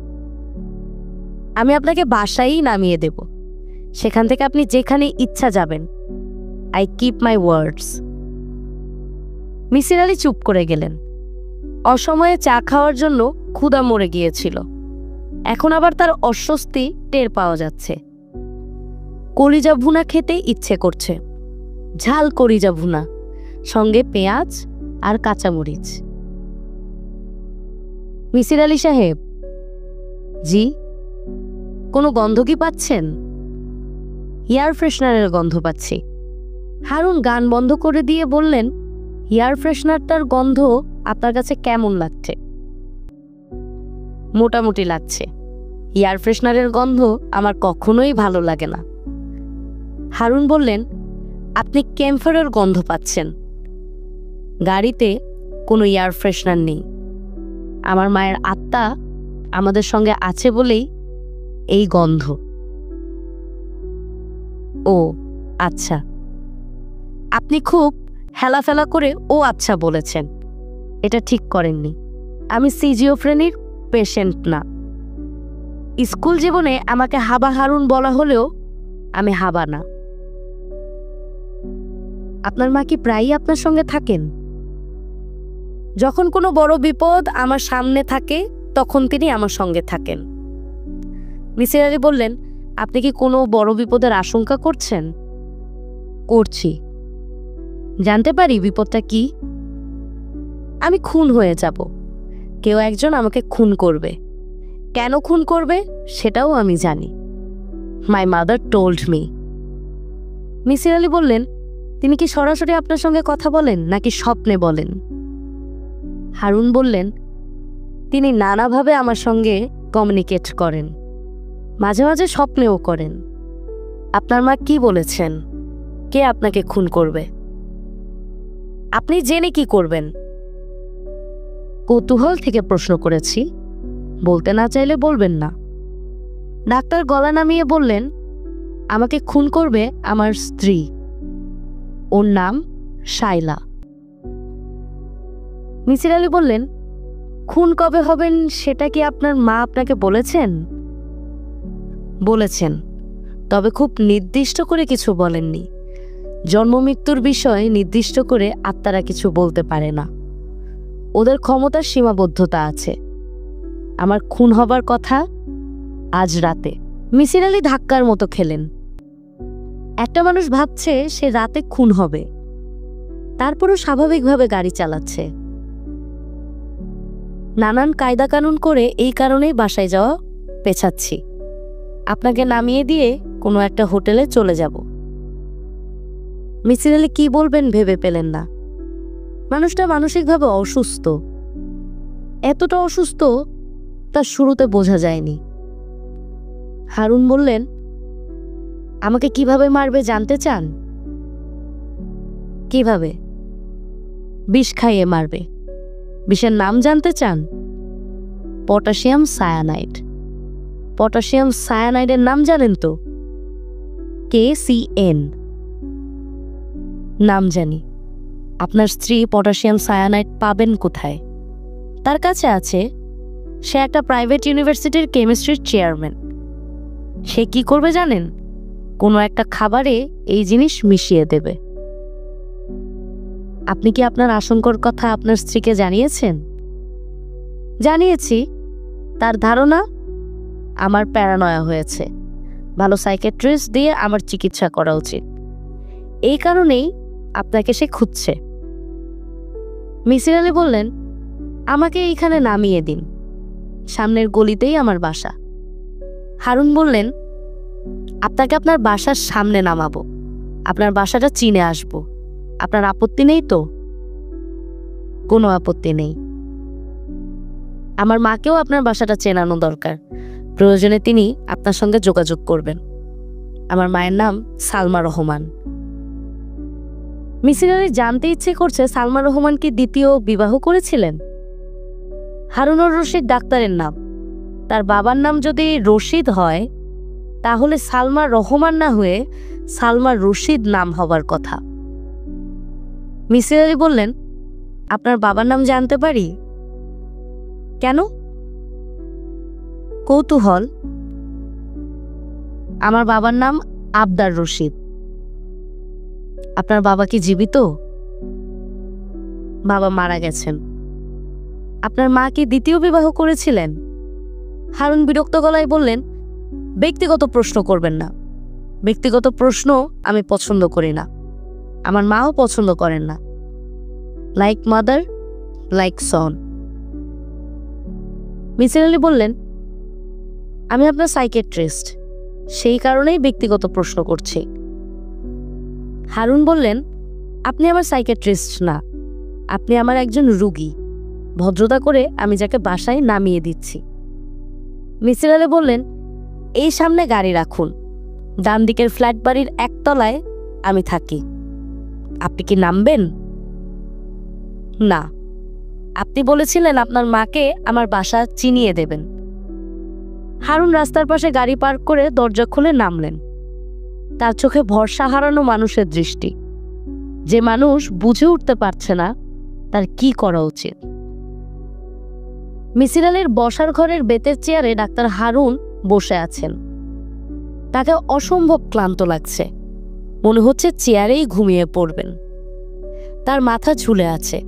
আমি আপনাকে বাসায়ই নামিয়ে দেব, সেখান থেকে আপনি যেখানে ইচ্ছা যাবেন। আই কিপ মাই ওয়ার্ডস। মিসির আলী চুপ করে গেলেন। অসময়ে চা খাওয়ার জন্য ক্ষুধা মরে গিয়েছিল, এখন আবার তার অস্বস্তি টের পাওয়া যাচ্ছে। কলিজা ভুনা খেতে ইচ্ছে করছে, ঝাল কলিজা ভুনা, সঙ্গে পেঁয়াজ আর কাঁচামরিচ। মিসির আলী সাহেব। জি। কোনো গন্ধ কি পাচ্ছেন? এয়ার ফ্রেশনারের গন্ধ পাচ্ছি। হারুন গান বন্ধ করে দিয়ে বললেন, এয়ার ফ্রেশনারটার গন্ধ আপনার কাছে কেমন লাগছে? মোটামুটি লাগছে। এয়ার ফ্রেশনারের গন্ধ আমার কখনোই ভালো লাগে না। হারুন বললেন, আপনি ক্যাম্ফারের গন্ধ পাচ্ছেন। গাড়িতে কোনো এয়ার ফ্রেশনার নেই। আমার মায়ের আত্মা আমাদের সঙ্গে আছে বলেই এই গন্ধ। ও আচ্ছা। আপনি খুব হেলাফেলা করে ও আচ্ছা বলেছেন, এটা ঠিক করেননি। আমি সিজিওফ্রেনির পেশেন্ট না। স্কুল জীবনে আমাকে হাবা হারুন বলা হলেও আমি হাবা না। আপনার মা কি প্রায়ই আপনার সঙ্গে থাকেন? যখন কোনো বড় বিপদ আমার সামনে থাকে তখন তিনি আমার সঙ্গে থাকেন। মিসির আলী বললেন, আপনি কি কোনো বড় বিপদের আশঙ্কা করছেন? করছি। জানতে পারি বিপদটা কি? আমি খুন হয়ে যাব। কেউ একজন আমাকে খুন করবে। কেন খুন করবে সেটাও আমি জানি। My mother told me. Misir Ali বললেন, তিনি কি সরাসরি আপনার সঙ্গে কথা বলেন নাকি স্বপ্নে বলেন? হারুন বললেন, তিনি নানাভাবে আমার সঙ্গে কমিউনিকেট করেন, মাঝে মাঝে স্বপ্নেও করেন। আপনার মা কি বলেছেন? কে আপনাকে খুন করবে? আপনি জেনে কি করবেন? কৌতূহল থেকে প্রশ্ন করেছি, বলতে না চাইলে বলবেন না। ডাক্তার গলা নামিয়ে বললেন, আমাকে খুন করবে আমার স্ত্রী। ওর নাম শাইলা। মিসির আলী বললেন, খুন কবে হবেন সেটা কি আপনার মা আপনাকে বলেছেন? বলেছেন, তবে খুব নির্দিষ্ট করে কিছু বলেননি। জন্ম মৃত্যুর বিষয়ে নির্দিষ্ট করে আত্মারা কিছু বলতে পারে না, ওদের ক্ষমতার সীমাবদ্ধতা আছে। আমার খুন হবার কথা আজ রাতে। মিসির আলী ধাক্কার মতো খেলেন। একটা মানুষ ভাবছে সে রাতে খুন হবে, তারপরও স্বাভাবিকভাবে গাড়ি চালাচ্ছে। নানান কায়দা কানুন করে এই কারণেই বাসায় যাওয়া পেছাচ্ছি। আপনাকে নামিয়ে দিয়ে কোনো একটা হোটেলে চলে যাব। মিসির আলী কি বলবেন ভেবে পেলেন না। মানুষটা মানসিকভাবে অসুস্থ। এতটা অসুস্থ তা শুরুতে বোঝা যায়নি। হারুন বললেন, আমাকে কিভাবে মারবে জানতে চান? কিভাবে? বিষ খাইয়ে মারবে। বিষের নাম জানতে চান? Potassium cyanide. পটাশিয়াম সায়ানাইডের নাম জানেন তো? KCN। নাম জানি। আপনার স্ত্রী পটাশিয়াম সায়ানাইড পাবেন কোথায়? তার কাছে আছে। সে একটা প্রাইভেট ইউনিভার্সিটির কেমিস্ট্রির চেয়ারম্যান। সে কি করবে জানেন? কোনো একটা খাবারে এই জিনিস মিশিয়ে দেবে। আপনি কি আপনার আশঙ্কার কথা আপনার স্ত্রীকে জানিয়েছেন? জানিয়েছি। তার ধারণা আমার প্যারানয়া হয়েছে, ভালো সাইকিয়াট্রিস্ট দিয়ে আমার চিকিৎসা করা উচিত। এই কারণেই আপনাকে সে খুঁজছে। মিসির আলী বললেন, আমাকে এইখানে নামিয়ে দিন, সামনের গলিতেই আমার বাসা। হারুন বললেন, আপনাকে আপনার বাসার সামনে নামাবো, আপনার বাসাটা চিনে আসবো। আপনার আপত্তি নেই তো? কোনো আপত্তি নেই। আমার মাকেও আপনার বাসাটা চেনানো দরকার। প্রয়োজনে তিনি আপনার সঙ্গে যোগাযোগ করবেন। আমার মায়ের নাম সালমা রহমান। মিসির আলী জানতে ইচ্ছে করছে, সালমা রহমান কি দ্বিতীয় বিবাহ করেছিলেন? হারুনুর রশিদ ডাক্তারের নাম। তার বাবার নাম যদি রশিদ হয় তাহলে সালমা রহমান না হয়ে সালমা রশিদ নাম হবার কথা। মিসির আলী বললেন, আপনার বাবার নাম জানতে পারি? কেন? কৌতূহল। আমার বাবার নাম আবদার রশিদ। আপনার বাবা কি জীবিত? বাবা মারা গেছেন। আপনার মা কি দ্বিতীয় বিবাহ করেছিলেন? হারুন বিরক্ত গলায় বললেন, ব্যক্তিগত প্রশ্ন করবেন না। ব্যক্তিগত প্রশ্ন আমি পছন্দ করি না, আমার মাও পছন্দ করেন না। Like mother, like son. Misir Ali বললেন, আমি আপনার সাইকিয়াট্রিস্ট, সেই কারণেই ব্যক্তিগত প্রশ্ন করছি। হারুন বললেন, আপনি আমার সাইকিয়াট্রিস্ট না, আপনি আমার একজন রুগী। ভদ্রতা করে আমি যাকে বাসায় নামিয়ে দিচ্ছি। মিসির আলী বললেন, এই সামনে গাড়ি রাখুন, ডান দিকের ফ্ল্যাট বাড়ির একতলায় আমি থাকি। আপনি কি নামবেন? না, আপনি বলেছিলেন আপনার মাকে আমার বাসা চিনিয়ে দেবেন। হারুন রাস্তার পাশে গাড়ি পার্ক করে দরজা খুলে নামলেন। তার চোখে ভরসা হারানো মানুষের দৃষ্টি, যে মানুষ বুঝে উঠতে পারছে না তার কি করা উচিত। মিসির আলীর বসার ঘরের বেতের চেয়ারে ডাক্তার হারুন বসে আছেন। তাকে অসম্ভব ক্লান্ত লাগছে, মনে হচ্ছে চেয়ারেই ঘুমিয়ে পড়বেন। তার মাথা ঝুলে আছে,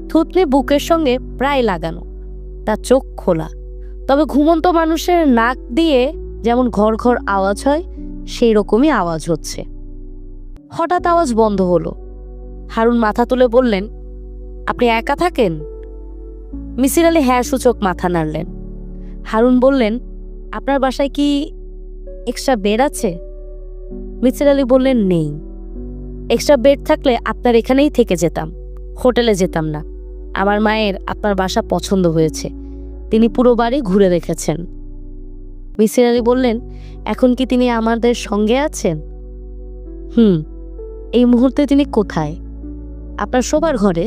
থুতনি বুকের সঙ্গে প্রায় লাগানো, তার চোখ খোলা, তবে ঘুমন্ত মানুষের নাক দিয়ে যেমন ঘর ঘর আওয়াজ হয় সেই রকমই আওয়াজ হচ্ছে। হঠাৎ আওয়াজ বন্ধ হলো। হারুন মাথা তুলে বললেন, আপনি একা থাকেন? মিসির আলী হ্যাঁ সূচক মাথা নাড়লেন। হারুন বললেন, আপনার বাসায় কি এক্সট্রা বেড আছে? মিসির আলী বললেন, নেই। এক্সট্রা বেড থাকলে আপনার এখানেই থেকে যেতাম, হোটেলে যেতাম না। আমার মায়ের আপনার বাসা পছন্দ হয়েছে, তিনি পুরো বাড়ি ঘুরে দেখেছেন। মিসির আলী বললেন, এখন কি তিনি আমাদের সঙ্গে আছেন? এই মুহূর্তে তিনি কোথায়? আপনার শোবার ঘরে।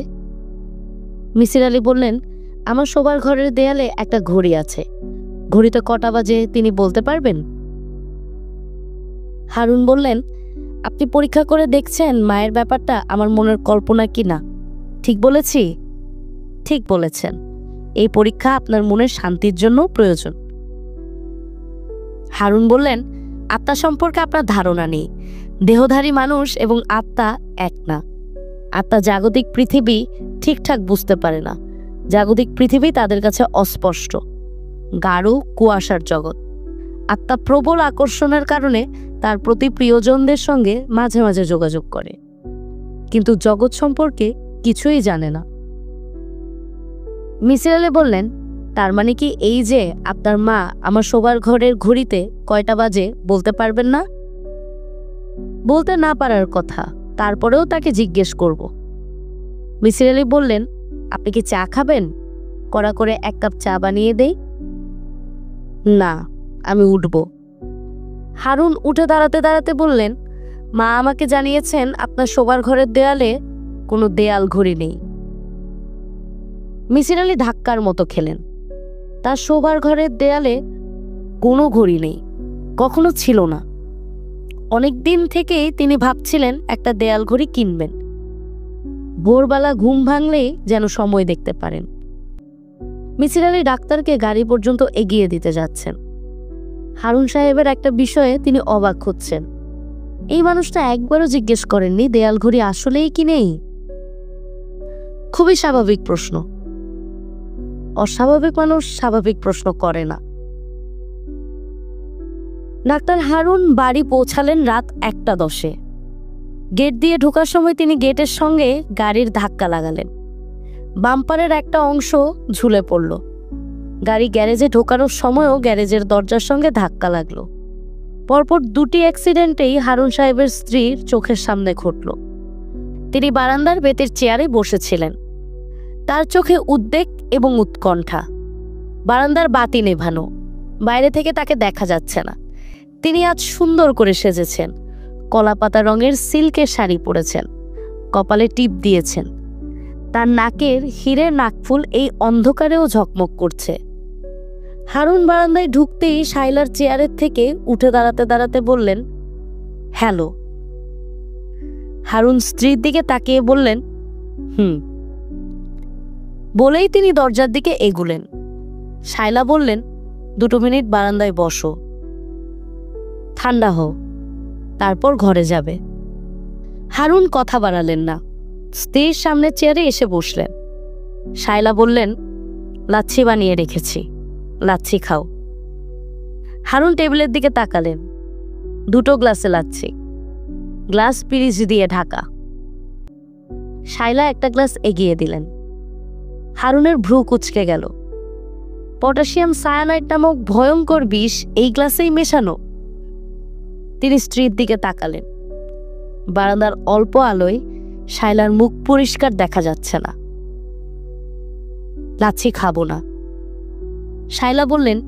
মিসির আলী বললেন, আমার শোবার ঘরের দেয়ালে একটা ঘড়ি আছে, ঘড়িতে কটা বাজে তিনি বলতে পারবেন? হারুন বললেন, আপনি পরীক্ষা করে দেখছেন মায়ের ব্যাপারটা আমার মনের কল্পনা কি না? ঠিক বলেছি? ঠিক বলেছেন। এই পরীক্ষা আপনার মনের শান্তির জন্য প্রয়োজন। হারুন বললেন, আত্মা সম্পর্কে আপনার ধারণা নেই। দেহধারী মানুষ এবং আত্মা এক না। আত্মা জাগতিক পৃথিবী ঠিকঠাক বুঝতে পারে না। জাগতিক পৃথিবী তাদের কাছে অস্পষ্ট, গাঢ় কুয়াশার জগৎ। আত্মা প্রবল আকর্ষণের কারণে তার প্রতি প্রিয়জনদের সঙ্গে মাঝে মাঝে যোগাযোগ করে, কিন্তু জগৎ সম্পর্কে কিছুই জানে না। মিসির আলী বললেন, তার মানে কি এই যে আপনার মা আমার শোবার ঘরের ঘড়িতে কয়টা বাজে বলতে পারবেন না? বলতে না পারার কথা, তারপরেও তাকে জিজ্ঞেস করব। মিসির আলী বললেন, আপনি কি চা খাবেন? কড়া করে 1 কাপ চা বানিয়ে দেই? না, আমি উঠব। হারুন উঠে দাঁড়াতে দাঁড়াতে বললেন, মা আমাকে জানিয়েছেন আপনার শোবার ঘরের দেয়ালে কোনো দেয়াল ঘড়ি নেই। মিসির আলী ধাক্কার মতো খেলেন। তার শোবার ঘরের দেয়ালে কোনো ঘড়ি নেই, কখনো ছিল না। অনেক দিন থেকেই তিনি ভাবছিলেন একটা দেয়াল ঘড়ি কিনবেন, ভোরবেলা ঘুম ভাঙলেই যেন সময় দেখতে পারেন। মিসির আলী ডাক্তারকে গাড়ি পর্যন্ত এগিয়ে দিতে যাচ্ছেন। হারুন সাহেবের একটা বিষয়ে তিনি অবাক হচ্ছেন। এই মানুষটা একবারও জিজ্ঞেস করেননি দেয়াল ঘড়ি আসলেই কি নেই। খুবই স্বাভাবিক প্রশ্ন। অস্বাভাবিক মানুষ স্বাভাবিক প্রশ্ন করে না। ডাক্তার হারুন বাড়ি পৌঁছালেন রাত 1:10। গেট দিয়ে ঢোকার সময় তিনি গেটের সঙ্গে গাড়ির ধাক্কা লাগালেন। বাম্পারের একটা অংশ ঝুলে পড়ল। গাড়ি গ্যারেজে ঢোকানোর সময়ও গ্যারেজের দরজার সঙ্গে ধাক্কা লাগলো। পরপর 2টি অ্যাক্সিডেন্টেই হারুন সাহেবের স্ত্রীর চোখের সামনে ঘটল। তিনি বারান্দার বেতের চেয়ারে বসেছিলেন, তার চোখে উদ্বেগ এবং উৎকণ্ঠা। বারান্দার বাতি নেভানো, বাইরে থেকে তাকে দেখা যাচ্ছে না। তিনি আজ সুন্দর করে সেজেছেন, কলাপাতা রঙের সিল্কের শাড়ি পরেছেন, কপালে টিপ দিয়েছেন। তার নাকের হীরের নাকফুল এই অন্ধকারেও ঝকমক করছে। হারুন বারান্দায় ঢুকতেই শাইলার চেয়ারের থেকে উঠে দাঁড়াতে দাঁড়াতে বললেন, হ্যালো। হারুন স্ত্রীর দিকে তাকিয়ে বললেন, বলেই তিনি দরজার দিকে এগুলেন। শায়লা বললেন, 2 মিনিট বারান্দায় বসো, ঠান্ডা হও, তারপর ঘরে যাবে। হারুন কথা বাড়ালেন না, স্ত্রীর সামনে চেয়ারে এসে বসলেন। শায়লা বললেন, লাচ্ছি বানিয়ে রেখেছি, লাচ্ছি খাও। হারুন টেবিলের দিকে তাকালেন। 2 গ্লাসে লাচ্ছি, গ্লাস পিরিচ দিয়ে ঢাকা। শায়লা একটা গ্লাস এগিয়ে দিলেন। হারুনের ভ্রু কুঁচকে গেল। পটাশিয়াম সায়ানাইড নামক ভয়ঙ্কর বিষ এই গ্লাসেই মেশানো। তিনি স্ত্রীর দিকে তাকালেন। বারান্দার অল্প আলোয় শায়লার মুখ পরিষ্কার দেখা যাচ্ছে না। লাচ্ছি খাবো না। শায়লা বললেন,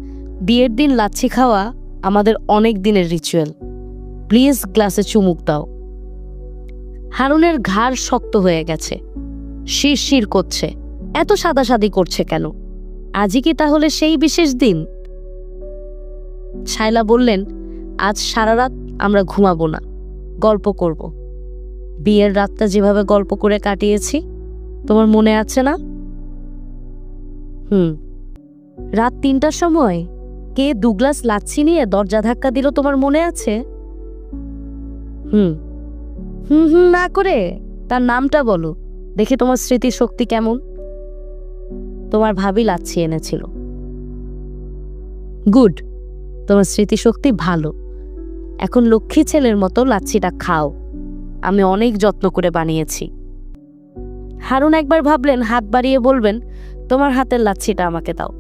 বিয়ের দিন লাচ্ছি খাওয়া আমাদের অনেক দিনের রিচুয়াল, প্লিজ গ্লাসে চুমুক দাও। হারুনের ঘাড় শক্ত হয়ে গেছে, শিরশির করছে। এত সাদাসাদি করছে কেন? আজই কি তাহলে সেই বিশেষ দিন? শায়লা বললেন, আজ সারা রাত আমরা ঘুমাবো না, গল্প করব। বিয়ের রাতটা যেভাবে গল্প করে কাটিয়েছি তোমার মনে আছে না? রাত 3টার সময় কে 2 গ্লাস লাচ্ছি নিয়ে দরজা ধাক্কা দিল তোমার মনে আছে? হুম না করে তার নামটা বলো, দেখি তোমার স্মৃতিশক্তি কেমন। তোমার ভাবি লাচ্ছি এনেছিল। গুড, তোমার স্মৃতিশক্তি ভালো। এখন লক্ষ্মী ছেলের মতো লাচ্ছিটা খাও, আমি অনেক যত্ন করে বানিয়েছি। হারুন একবার ভাবলেন হাত বাড়িয়ে বলবেন, তোমার হাতের লাচ্ছিটা আমাকে দাও,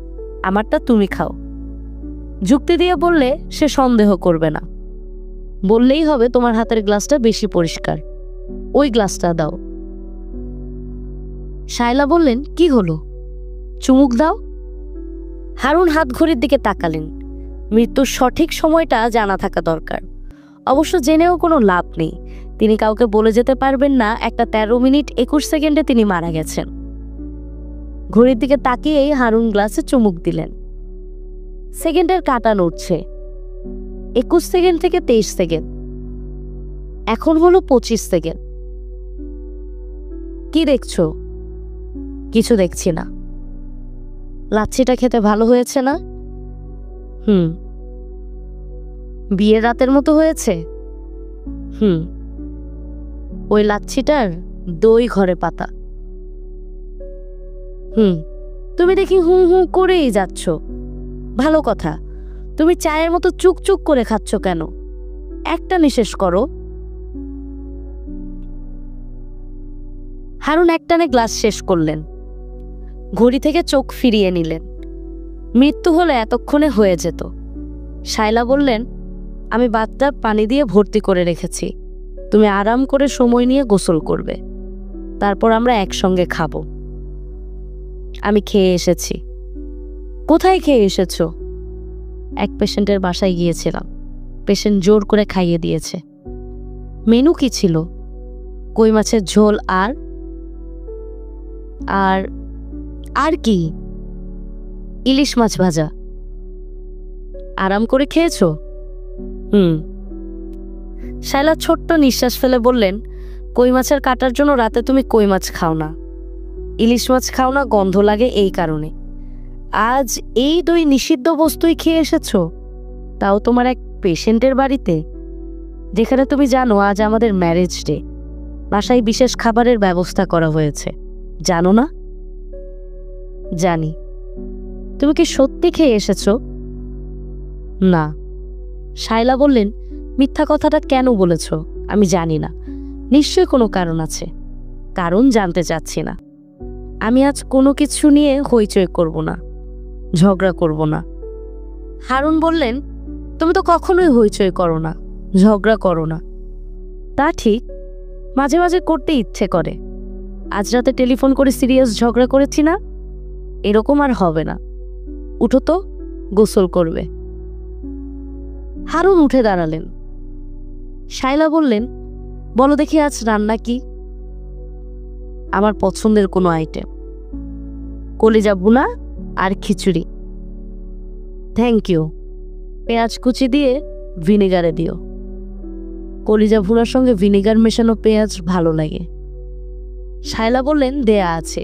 আমারটা তুমি খাও। যুক্তি দিয়ে বললে সে সন্দেহ করবে না। বললেই হবে তোমার হাতের গ্লাসটা বেশি পরিষ্কার, ওই গ্লাসটা দাও। শায়লা বললেন, কি হলো, চুমুক দাও। হারুন হাত ঘড়ির দিকে তাকালেন। মৃত্যুর সঠিক সময়টা জানা থাকা দরকার। অবশ্য জেনেও কোনো লাভ নেই, তিনি কাউকে বলে যেতে পারবেন না একটা 13 মিনিট 21 সেকেন্ডে তিনি মারা গেছেন। ঘড়ির দিকে তাকিয়েই হারুন গ্লাসে চুমুক দিলেন। সেকেন্ডের কাঁটা নড়ছে। 21 সেকেন্ড থেকে 23 সেকেন্ড, এখন হলো 25 সেকেন্ড। কি দেখছো? কিছু দেখছি না। লাচ্ছিটা খেতে ভালো হয়েছে না? বিয়ের রাতের মতো হয়েছে? ওই লাচ্ছিটার দই ঘরে পাতা। তুমি দেখি করেই যাচ্ছ। ভালো কথা, তুমি চায়ের মতো চুকচুক করে খাচ্ছ কেন? একটা নিঃশেষ করো। হারুন একটানে গ্লাস শেষ করলেন। ঘড়ি থেকে চোখ ফিরিয়ে নিলেন। মৃত্যু হলে এতক্ষণে হয়ে যেত। শায়লা বললেন, আমি বাথটাব পানি দিয়ে ভর্তি করে রেখেছি, তুমি আরাম করে সময় নিয়ে গোসল করবে, তারপর আমরা একসঙ্গে খাবো। আমি খেয়ে এসেছি। কোথায় খেয়ে এসেছো? এক পেশেন্টের বাসায় গিয়েছিলাম, পেশেন্ট জোর করে খাইয়ে দিয়েছে। মেনু কি ছিল? কই মাছের ঝোল আর আর আর কি? ইলিশ মাছ ভাজা। আরাম করে খেয়েছো? শায়লা ছোট্ট নিঃশ্বাস ফেলে বললেন, কই মাছের কাটার জন্য রাতে তুমি কই মাছ খাও না, ইলিশ মাছ খাও না, গন্ধ লাগে এই কারণে। আজ এই 2 নিষিদ্ধ বস্তুই খেয়ে এসেছো, তাও তোমার এক পেশেন্টের বাড়িতে, যেখানে তুমি জানো আজ আমাদের ম্যারেজ ডে। বাসায় বিশেষ খাবারের ব্যবস্থা করা হয়েছে, জানো না? জানি। তুমি কি সত্যি খেয়ে এসেছো? না। শায়লা বললেন, মিথ্যা কথাটা কেন বলেছ? আমি জানি না, নিশ্চয়ই কোনো কারণ আছে। কারণ জানতে চাচ্ছি না। আমি আজ কোনো কিছু নিয়ে হইচই করব না, ঝগড়া করব না। হারুন বললেন, তুমি তো কখনোই হইচই করো না, ঝগড়া করো না। তা ঠিক, মাঝে মাঝে করতে ইচ্ছে করে। আজ রাতে টেলিফোন করে সিরিয়াস ঝগড়া করেছি না? এরকম আর হবে না। উঠো তো, গোসল করবে। হারুন উঠে দাঁড়ালেন। শায়লা বললেন, বলো দেখি আজ রান্না কি? আমার পছন্দের কোনো আইটেম, কলিজা ভুনা আর খিচুড়ি। Thank you. পেঁয়াজ কুচি দিয়ে ভিনেগারে দিও। কলিজা ভুনার সঙ্গে ভিনেগার মেশানো পেঁয়াজ ভালো লাগে। শায়লা বললেন, দেয়া আছে।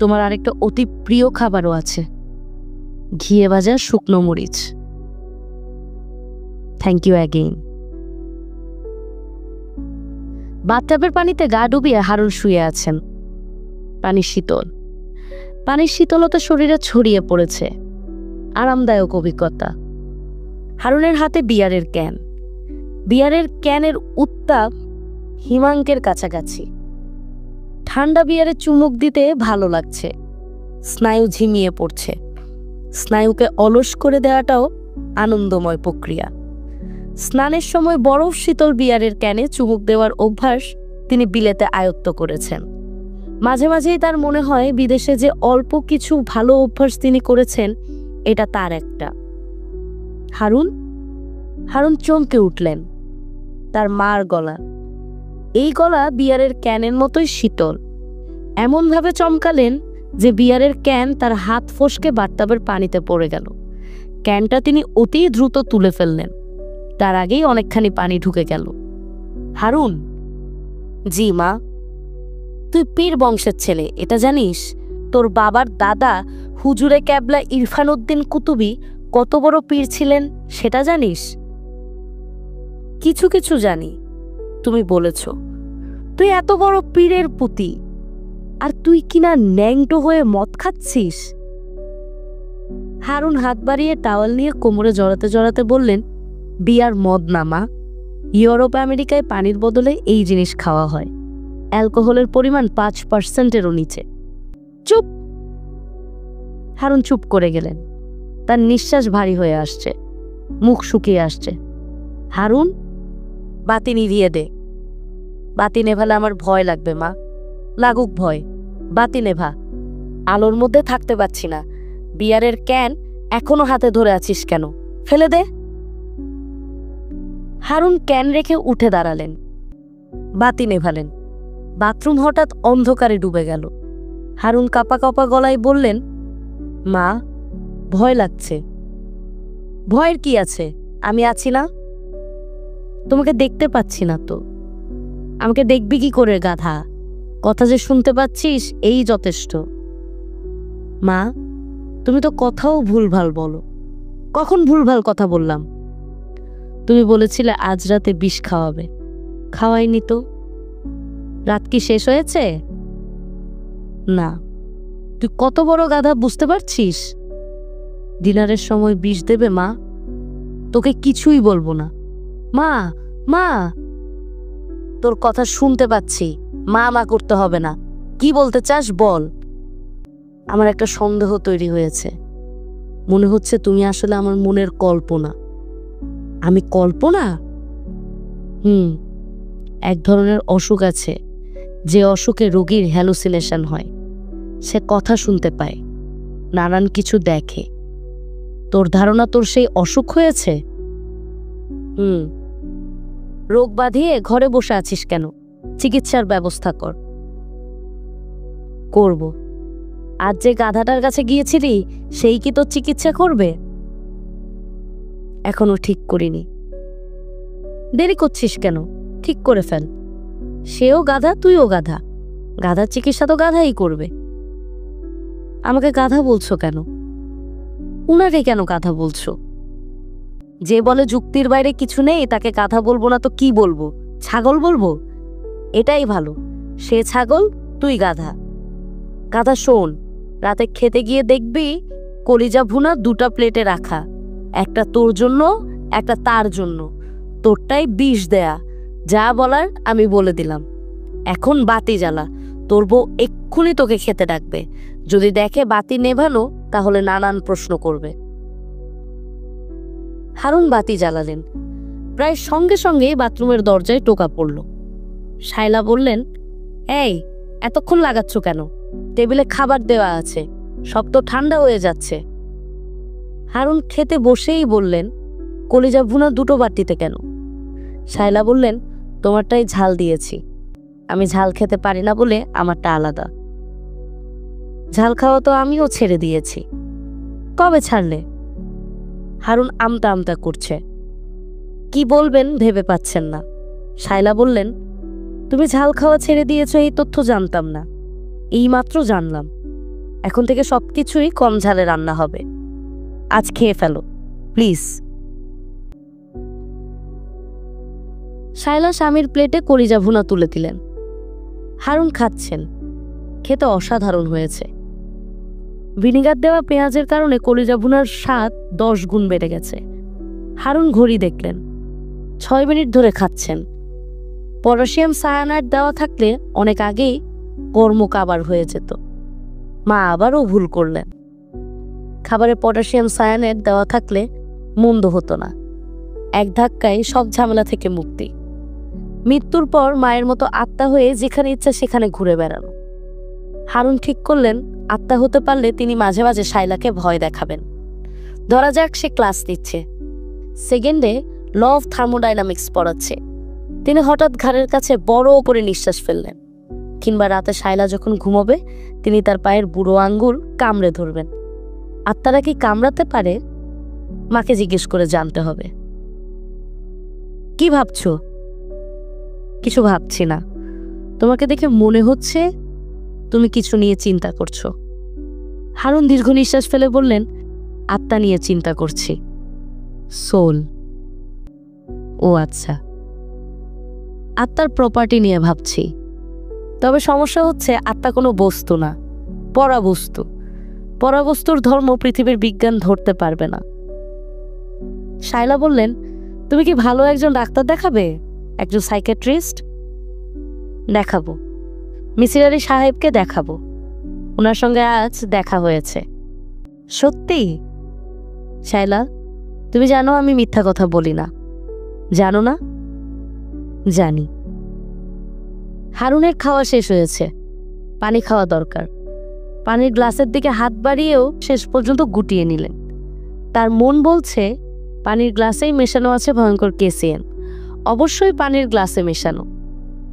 তোমার আরেকটা অতি প্রিয় খাবারও আছে, ঘিয়ে ভাজা শুকনো মরিচ। Thank you again. বাথটাবের পানিতে গা ডুবিয়ে হারুন শুয়ে আছেন। পানি শীতল, পানির শীতলতা শরীরে ছড়িয়ে পড়েছে। আরামদায়ক অভিজ্ঞতা। হারুনের হাতে বিয়ারের ক্যান। বিয়ারের ক্যানের উত্তাপ হিমাঙ্কের কাছাকাছি। ঠান্ডা বিয়ারে চুমুক দিতে ভালো লাগছে। স্নায়ু ঝিমিয়ে পড়ছে। স্নায়ুকে অলস করে দেওয়াটাও আনন্দময় প্রক্রিয়া। স্নানের সময় বরফ শীতল বিয়ারের ক্যানে চুমুক দেওয়ার অভ্যাস তিনি বিলেতে আয়ত্ত করেছেন। মাঝে মাঝেই তার মনে হয় বিদেশে যে অল্প কিছু ভালো অভ্যাস তিনি করেছেন, এটা তার একটা। হারুন চমকে উঠলেন। তার মার গলা। এই গলা বিয়ারের ক্যানের মতোই শীতল। এমনভাবে চমকালেন যে বিয়ারের ক্যান তার হাত ফসকে বাথটাবের পানিতে পড়ে গেল। ক্যানটা তিনি অতি দ্রুত তুলে ফেললেন। তার আগেই অনেকখানি পানি ঢুকে গেল। হারুন। জি মা। তুই পীর বংশের ছেলে, এটা জানিস? তোর বাবার দাদা হুজুরে ক্যাবলা ইরফান উদ্দিন কুতুবী কত বড় পীর ছিলেন সেটা জানিস? কিছু কিছু জানি, তুমি বলেছ। তুই এত বড় পীরের পুতি, আর তুই কিনা ন্যাংটো হয়ে মদ খাচ্ছিস? হারুন হাত বাড়িয়ে টাওয়াল নিয়ে কোমরে জড়াতে জড়াতে বললেন, বিয়ার মদ না মা। ইউরোপ আমেরিকায় পানির বদলে এই জিনিস খাওয়া হয়। অ্যালকোহলের পরিমাণ 5%-এরও নিচে। চুপ। হারুন চুপ করে গেলেন। তার নিঃশ্বাস ভারী হয়ে আসছে, মুখ শুকিয়ে আসছে। হারুন, বাতি নিভিয়ে দে। বাতি নেভালে আমার ভয় লাগবে মা। লাগুক ভয়, বাতি নেভা। আলোর মধ্যে থাকতে পারছি না। বিয়ারের ক্যান এখনো হাতে ধরে আছিস কেন? ফেলে দে। হারুন ক্যান রেখে উঠে দাঁড়ালেন। বাতি নেভালেন। বাথরুম হঠাৎ অন্ধকারে ডুবে গেল। হারুন কাঁপা কাঁপা গলায় বললেন, মা, ভয় লাগছে। ভয়ের কি আছে? আমি আছি না? তোমাকে দেখতে পাচ্ছি না তো। আমাকে দেখবি কি করে গাধা? কথা যে শুনতে পাচ্ছিস এই যথেষ্ট। মা, তুমি তো কথাও ভুলভাল বলো। কখন ভুলভাল কথা বললাম? তুমি বলেছিলে আজ রাতে বিষ খাওয়াবে, খাওয়াইনি তো। রাত কি শেষ হয়েছে? না। তুই কত বড় গাধা বুঝতে পারছিস? ডিনারের সময় বিষ দেবে মা? তোকে কিছুই বলবো না। মা, মা। তোর কথা শুনতে পাচ্ছি। মা মা করতে হবে না। কি বলতে চাস বল। আমার একটা সন্দেহ তৈরি হয়েছে। মনে হচ্ছে তুমি আসলে আমার মনের কল্পনা। আমি কল্পনা? এক ধরনের অসুখ আছে, যে অসুখে রোগীর হ্যালুসিনেশন হয়। সে কথা শুনতে পায়, নানান কিছু দেখে। তোর ধারণা তোর সেই অসুখ হয়েছে? রোগ বাঁধিয়ে ঘরে বসে আছিস কেন? চিকিৎসার ব্যবস্থা কর। করব। আজ যে গাধাটার কাছে গিয়েছিলি সেই কি তোর চিকিৎসা করবে? এখনো ঠিক করিনি। দেরি করছিস কেন? ঠিক করে ফেল। সেও গাধা, তুইও গাধা। গাধার চিকিৎসা তো গাধাই করবে। আমাকে গাধা বলছো কেন? উনাকে কেন গাধা বলছো? যে বলে যুক্তির বাইরে কিছু নেই তাকে গাধা বলবো না তো কি বলবো? ছাগল বলবো? এটাই ভালো। সে ছাগল, তুই গাধা। গাধা শোন, রাতে খেতে গিয়ে দেখবি কলিজা ভুনা 2টা প্লেটে রাখা। একটা তোর জন্য, একটা তার জন্য। তোরটাই বিষ দেয়া। যা বলার আমি বলে দিলাম। এখন বাতি জ্বালা। তোর বউ এক্ষুনি তোকে খেতে ডাকবে। যদি দেখে বাতি নেভানো তাহলে নানান প্রশ্ন করবে। হারুন বাতি জ্বালালেন। প্রায় সঙ্গে সঙ্গেই বাথরুমের দরজায় টোকা পড়ল। শায়লা বললেন, এই, এতক্ষণ লাগাচ্ছ কেন? টেবিলে খাবার দেওয়া আছে, সব তো ঠান্ডা হয়ে যাচ্ছে। হারুন খেতে বসেই বললেন, কলিজা ভুনা 2টো বাটিতে কেন? শায়লা বললেন, তোমারটাই ঝাল দিয়েছি। আমি ঝাল খেতে পারি না বলে আমারটা আলাদা। ঝাল খাওয়া তো আমিও ছেড়ে দিয়েছি। কবে ছাড়লে? হারুন আমতা আমতা করছে। কি বলবেন ভেবে পাচ্ছেন না। শায়লা বললেন, তুমি ঝাল খাওয়া ছেড়ে দিয়েছ এই তথ্য জানতাম না, এইমাত্র জানলাম। এখন থেকে সবকিছুই কম ঝালে রান্না হবে। আজ খেয়ে ফেলো প্লিজ। শায়লা স্বামীর প্লেটে কলিজা ভুনা তুলে দিলেন। হারুন খাচ্ছেন। খেতে অসাধারণ হয়েছে। ভিনিগার দেওয়া পেঁয়াজের কারণে কলিজা ভুনার স্বাদ 10 গুণ বেড়ে গেছে। হারুন ঘড়ি দেখলেন, 6 মিনিট ধরে খাচ্ছেন। পটাশিয়াম সায়ানাইড দেওয়া থাকলে অনেক আগেই কর্মকাবার হয়ে যেত। মা আবারও ভুল করলেন। খাবারে পটাশিয়াম সায়ানাইড দেওয়া থাকলে মন্দ হতো না। এক ধাক্কায় সব ঝামেলা থেকে মুক্তি। মৃত্যুর পর মায়ের মতো আত্মা হয়ে যেখানে ইচ্ছা সেখানে ঘুরে বেড়ানো। হারুন ঠিক করলেন, আত্মা হতে পারলে তিনি মাঝে মাঝে শায়লাকে ভয় দেখাবেন। ধরা যাক সে ক্লাস নিচ্ছে, সেকেন্ডে ল অফ থার্মোডাইনামিক্স পড়াচ্ছে। তিনি হঠাৎ ঘাড়ের কাছে বড় করে নিঃশ্বাস ফেললেন। কিংবা রাতে শায়লা যখন ঘুমোবে তিনি তার পায়ের বুড়ো আঙ্গুল কামড়ে ধরবেন। আত্মারা কি কামড়াতে পারে? মাকে জিজ্ঞেস করে জানতে হবে। কি ভাবছো? কিছু ভাবছি না। তোমাকে দেখে মনে হচ্ছে তুমি কিছু নিয়ে চিন্তা করছো। হারুন দীর্ঘ নিঃশ্বাস ফেলে বললেন, আত্মা নিয়ে চিন্তা করছি। সোল? ও আচ্ছা। আত্মার প্রপার্টি নিয়ে ভাবছি। তবে সমস্যা হচ্ছে আত্মা কোনো বস্তু না, পরাবস্তু। পরাবস্তুর ধর্ম পৃথিবীর বিজ্ঞান ধরতে পারবে না। শায়লা বললেন, তুমি কি ভালো একজন ডাক্তার দেখাবে, একজন সাইকিয়াট্রিস্ট? দেখাবো। মিসির আলী সাহেবকে দেখাবো। ওনার সঙ্গে আজ দেখা হয়েছে। সত্যি? শায়লা, তুমি জানো আমি মিথ্যা কথা বলি না। জানো না? জানি। হারুনের খাওয়া শেষ হয়েছে। পানি খাওয়া দরকার। পানির গ্লাসের দিকে হাত বাড়িয়েও শেষ পর্যন্ত গুটিয়ে নিলেন। তার মন বলছে পানির গ্লাসেই মেশানো আছে ভয়ঙ্কর কেসিএন। অবশ্যই পানির গ্লাসে মেশানো।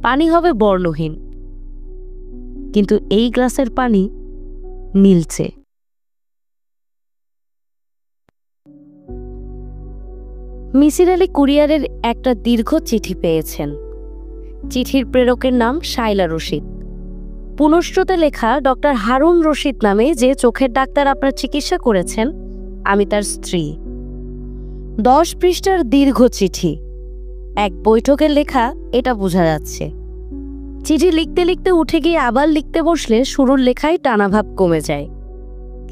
পানি হবে বর্ণহীন, কিন্তু এই গ্লাসের পানি নীলচে। মিসির আলী কুরিয়ারের একটা দীর্ঘ চিঠি পেয়েছেন। চিঠির প্রেরকের নাম শায়লা রশিদ। পুনশ্রুতে লেখা, ডক্টর হারুন রশিদ নামে যে চোখের ডাক্তার আপনার চিকিৎসা করেছেন, আমি তার স্ত্রী। 10 পৃষ্ঠার দীর্ঘ চিঠি। এক বৈঠকে লেখা এটা বোঝা যাচ্ছে। চিঠি লিখতে লিখতে উঠে গিয়ে আবার লিখতে বসলে শুরুর লেখায় টানাভাব কমে যায়,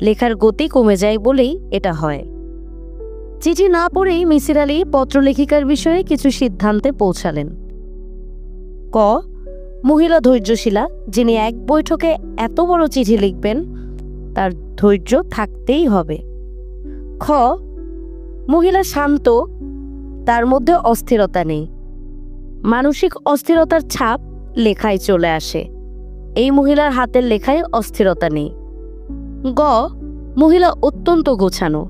লেখার গতি কমে যায় বলেই এটা হয়। চিঠি না পড়েই মিসির আলী পত্রলেখিকার বিষয়ে কিছু সিদ্ধান্তে পৌঁছালেন। ক, মহিলা ধৈর্যশীলা, যিনি এক বৈঠকে এত বড় চিঠি লিখবেন তার ধৈর্য থাকতেই হবে। খ, মহিলা শান্ত, তার মধ্যে অস্থিরতা নেই। মানসিক অস্থিরতার ছাপ লেখায় চলে আসে। এই মহিলার হাতের লেখায় অস্থিরতা নেই। গ, মহিলা অত্যন্ত গোছানো,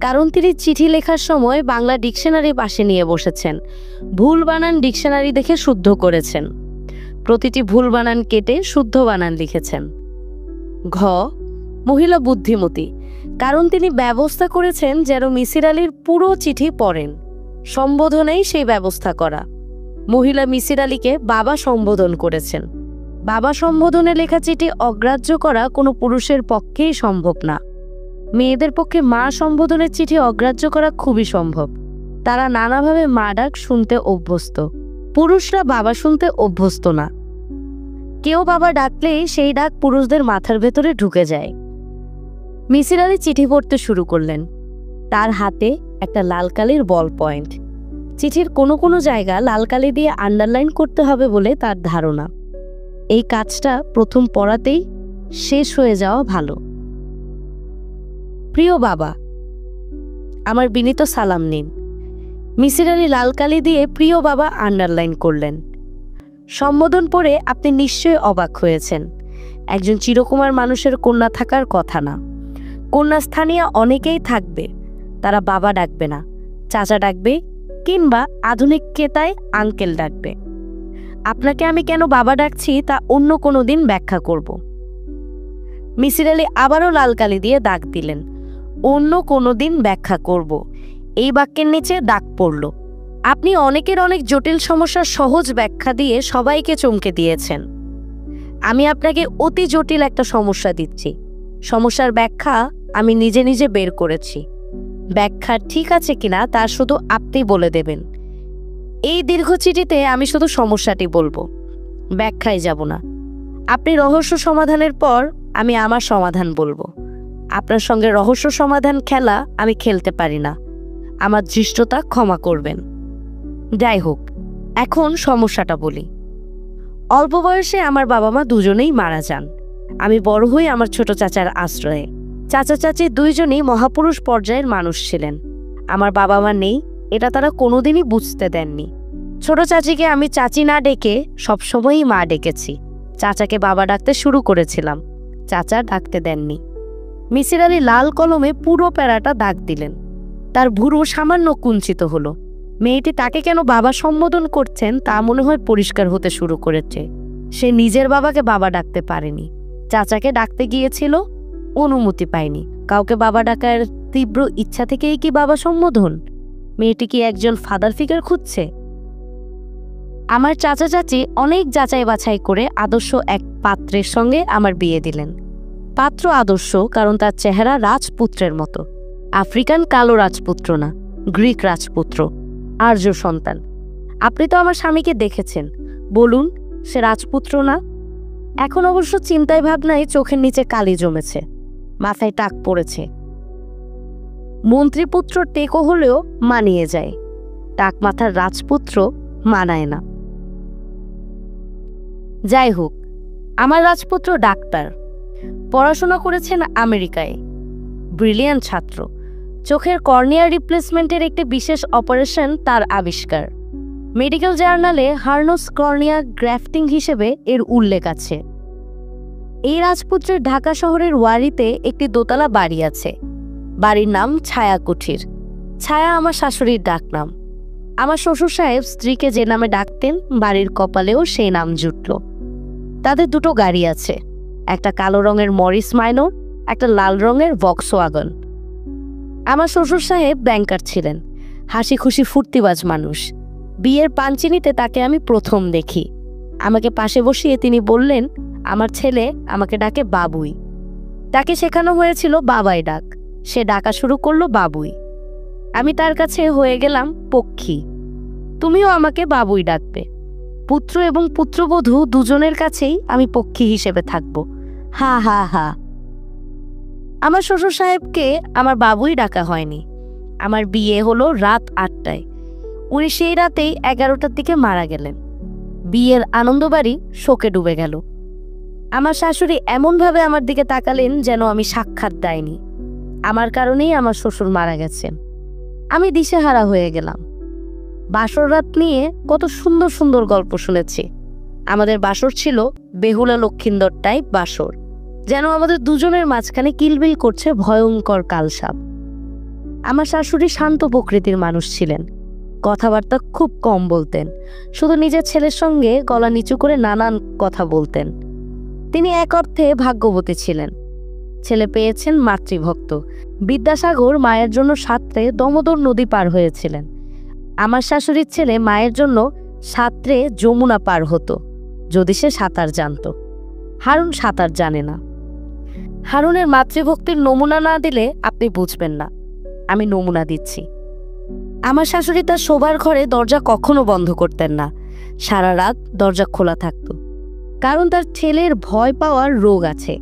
কারণ তিনি চিঠি লেখার সময় বাংলা ডিকশনারি পাশে নিয়ে বসেছেন। ভুল বানান ডিকশনারি দেখে শুদ্ধ করেছেন। প্রতিটি ভুল বানান কেটে শুদ্ধ বানান লিখেছেন। ঘ, মহিলা বুদ্ধিমতী, কারণ তিনি ব্যবস্থা করেছেন যেন মিসির আলীর পুরো চিঠি পড়েন। সম্বোধনেই সেই ব্যবস্থা করা। মহিলা মিসির আলীকে বাবা সম্বোধন করেছেন। বাবা সম্বোধনে লেখা চিঠি অগ্রাহ্য করা কোনো পুরুষের পক্ষেই সম্ভব না। মেয়েদের পক্ষে মা সম্বোধনের চিঠি অগ্রাহ্য করা খুবই সম্ভব। তারা নানাভাবে মা ডাক শুনতে অভ্যস্ত। পুরুষরা বাবা শুনতে অভ্যস্ত না। কেউ বাবা ডাকলেই সেই ডাক পুরুষদের মাথার ভেতরে ঢুকে যায়। মিসির আলী চিঠি পড়তে শুরু করলেন। তার হাতে একটা লাল কালির বল পয়েন্ট। চিঠির কোনো কোনো জায়গা লাল কালি দিয়ে আন্ডারলাইন করতে হবে বলে তার ধারণা। এই কাজটা প্রথম পড়াতেই শেষ হয়ে যাওয়া ভালো। প্রিয় বাবা, আমার বিনীত সালাম নিন। মিসির আলী লাল কালি দিয়ে প্রিয় বাবা আন্ডারলাইন করলেন। সম্বোধন পড়ে আপনি নিশ্চয়ই অবাক হয়েছেন। একজন চিরকুমার মানুষের কন্যা থাকার কথা না। কন্যা স্থানীয় অনেকেই থাকবে, তারা বাবা ডাকবে না, চাচা ডাকবে, কিংবা আধুনিক কেতায় আঙ্কেল ডাকবে। আপনাকে আমি কেন বাবা ডাকছি তা অন্য কোনো দিন ব্যাখ্যা করব। মিসির আলী আবারও লাল কালি দিয়ে দাগ দিলেন। অন্য কোনো দিন ব্যাখ্যা করব। এই বাক্যের নিচে দাগ পড়ল। আপনি অনেকের অনেক জটিল সমস্যার সহজ ব্যাখ্যা দিয়ে সবাইকে চমকে দিয়েছেন। আমি আপনাকে অতি জটিল একটা সমস্যা দিচ্ছি। সমস্যার ব্যাখ্যা আমি নিজে নিজে বের করেছি। ব্যাখ্যা ঠিক আছে কিনা তা শুধু আপনি বলে দেবেন। এই দীর্ঘ চিঠিতে আমি শুধু সমস্যাটি বলবো, ব্যাখ্যায় যাব না। আপনি রহস্য সমাধানের পর আমি আমার সমাধান বলবো। আপনার সঙ্গে রহস্য সমাধান খেলা আমি খেলতে পারি না, আমার ধৃষ্টতা ক্ষমা করবেন। যাই হোক, এখন সমস্যাটা বলি। অল্প বয়সে আমার বাবা মা দুজনেই মারা যান। আমি বড় হই আমার ছোট চাচার আশ্রয়ে। চাচা চাচি দুইজনই মহাপুরুষ পর্যায়ের মানুষ ছিলেন। আমার বাবা মা নেই, এটা তারা কোনোদিনই বুঝতে দেননি। ছোট চাচিকে আমি চাচি না ডেকে সবসময়ই মা ডেকেছি। চাচাকে বাবা ডাকতে শুরু করেছিলাম, চাচা ডাকতে দেননি। মিসির আলী লাল কলমে পুরো প্যারাটা দাগ দিলেন। তার ভুরু সামান্য কুঞ্চিত হলো। মেয়েটি তাকে কেন বাবা সম্বোধন করছেন তা মনে হয় পরিষ্কার হতে শুরু করেছে। সে নিজের বাবাকে বাবা ডাকতে পারেনি, চাচাকে ডাকতে গিয়েছিল, অনুমতি পায়নি। কাউকে বাবা ডাকার তীব্র ইচ্ছা থেকেই কি বাবা সম্বোধন? মেয়েটি কি একজন ফাদার ফিগার খুঁজছে? আমার চাচা চাচি অনেক যাচাই বাছাই করে আদর্শ এক পাত্রের সঙ্গে আমার বিয়ে দিলেন। পাত্র আদর্শ কারণ তার চেহারা রাজপুত্রের মতো। আফ্রিকান কালো রাজপুত্র না, গ্রিক রাজপুত্র, আর্য সন্তান। আপনি তো আমার স্বামীকে দেখেছেন, বলুন সে রাজপুত্র না? এখন অবশ্য চিন্তায় ভাবনায় চোখের নিচে কালি জমেছে, মাথায় টাক পড়েছে। মন্ত্রীপুত্র টেকো হলেও মানিয়ে যায়, টাক মাথার রাজপুত্র মানায় না। যাই হোক, আমার রাজপুত্র ডাক্তার, পড়াশোনা করেছেন আমেরিকায়, ব্রিলিয়ান্ট ছাত্র। চোখের কর্নিয়া রিপ্লেসমেন্টের একটি বিশেষ অপারেশন তার আবিষ্কার। মেডিকেল জার্নালে হার্নোস কর্নিয়া গ্রাফটিং হিসেবে এর উল্লেখ আছে। এই রাজপুত্রের ঢাকা শহরের ওয়ারিতে একটি দোতলা বাড়ি আছে। বাড়ির নাম ছায়া কুঠির। ছায়া আমার শাশুড়ির ডাকনাম। আমার শ্বশুর সাহেব স্ত্রীকে যে নামে ডাকতেন, বাড়ির কপালেও সেই নাম জুটল। তাদের দুটো গাড়ি আছে, একটা কালো রঙের মরিস মাইনর, একটা লাল রঙের ভক্সওয়াগন। আমার শ্বশুর সাহেব ব্যাংকার ছিলেন, হাসি খুশি ফুর্তিবাজ মানুষ। বিয়ের পাঞ্চিনিতে তাকে আমি প্রথম দেখি। আমাকে পাশে বসিয়ে তিনি বললেন, আমার ছেলে আমাকে ডাকে বাবুই। তাকে শেখানো হয়েছিল বাবাই ডাক, সে ডাকা শুরু করলো বাবুই। আমি তার কাছে হয়ে গেলাম পক্ষী। তুমিও আমাকে বাবুই ডাকবে। পুত্র এবং পুত্রবধূ দুজনের কাছেই আমি পক্ষী হিসেবে থাকব। হা হা হা। আমার শ্বশুর সাহেবকে আমার বাবুই ডাকা হয়নি। আমার বিয়ে হলো রাত 8টায়। উনি সেই রাতেই 11টার দিকে মারা গেলেন। বিয়ের আনন্দবাড়ি শোকে ডুবে গেল। আমার শাশুড়ি এমনভাবে আমার দিকে তাকালেন যেন আমি সাক্ষাৎ দেয়নি। আমার কারণেই আমার শ্বশুর মারা গেছেন। আমি দিশেহারা হয়ে গেলাম। বাসর রাত নিয়ে কত সুন্দর সুন্দর গল্প শুনেছি। আমাদের বাসর ছিল বেহুলা লক্ষিন্দর টাইপ বাসর, যেন আমাদের দুজনের মাঝখানে কিলবিল করছে ভয়ঙ্কর কালসাপ। আমার শাশুড়ি শান্ত প্রকৃতির মানুষ ছিলেন, কথাবার্তা খুব কম বলতেন, শুধু নিজের ছেলের সঙ্গে গলা নিচু করে নানান কথা বলতেন। তিনি এক অর্থে ভাগ্যবতী ছিলেন। ছেলে পেয়েছেন মাতৃভক্ত। বিদ্যাসাগর মায়ের জন্য সাঁতরে দমোদর নদী পার হয়েছিলেন। আমার শাশুড়ির ছেলে মায়ের জন্য সাঁতরে যমুনা পার হতো, যদি সে সাঁতার জানত। হারুন সাঁতার জানে না। হারুনের মাতৃভক্তির নমুনা না দিলে আপনি বুঝবেন না। আমি নমুনা দিচ্ছি। আমার শাশুড়ি তার শোবার ঘরে দরজা কখনো বন্ধ করতেন না। সারা রাত দরজা খোলা থাকত, কারণ তার ছেলের ভয় পাওয়ার রোগ আছে।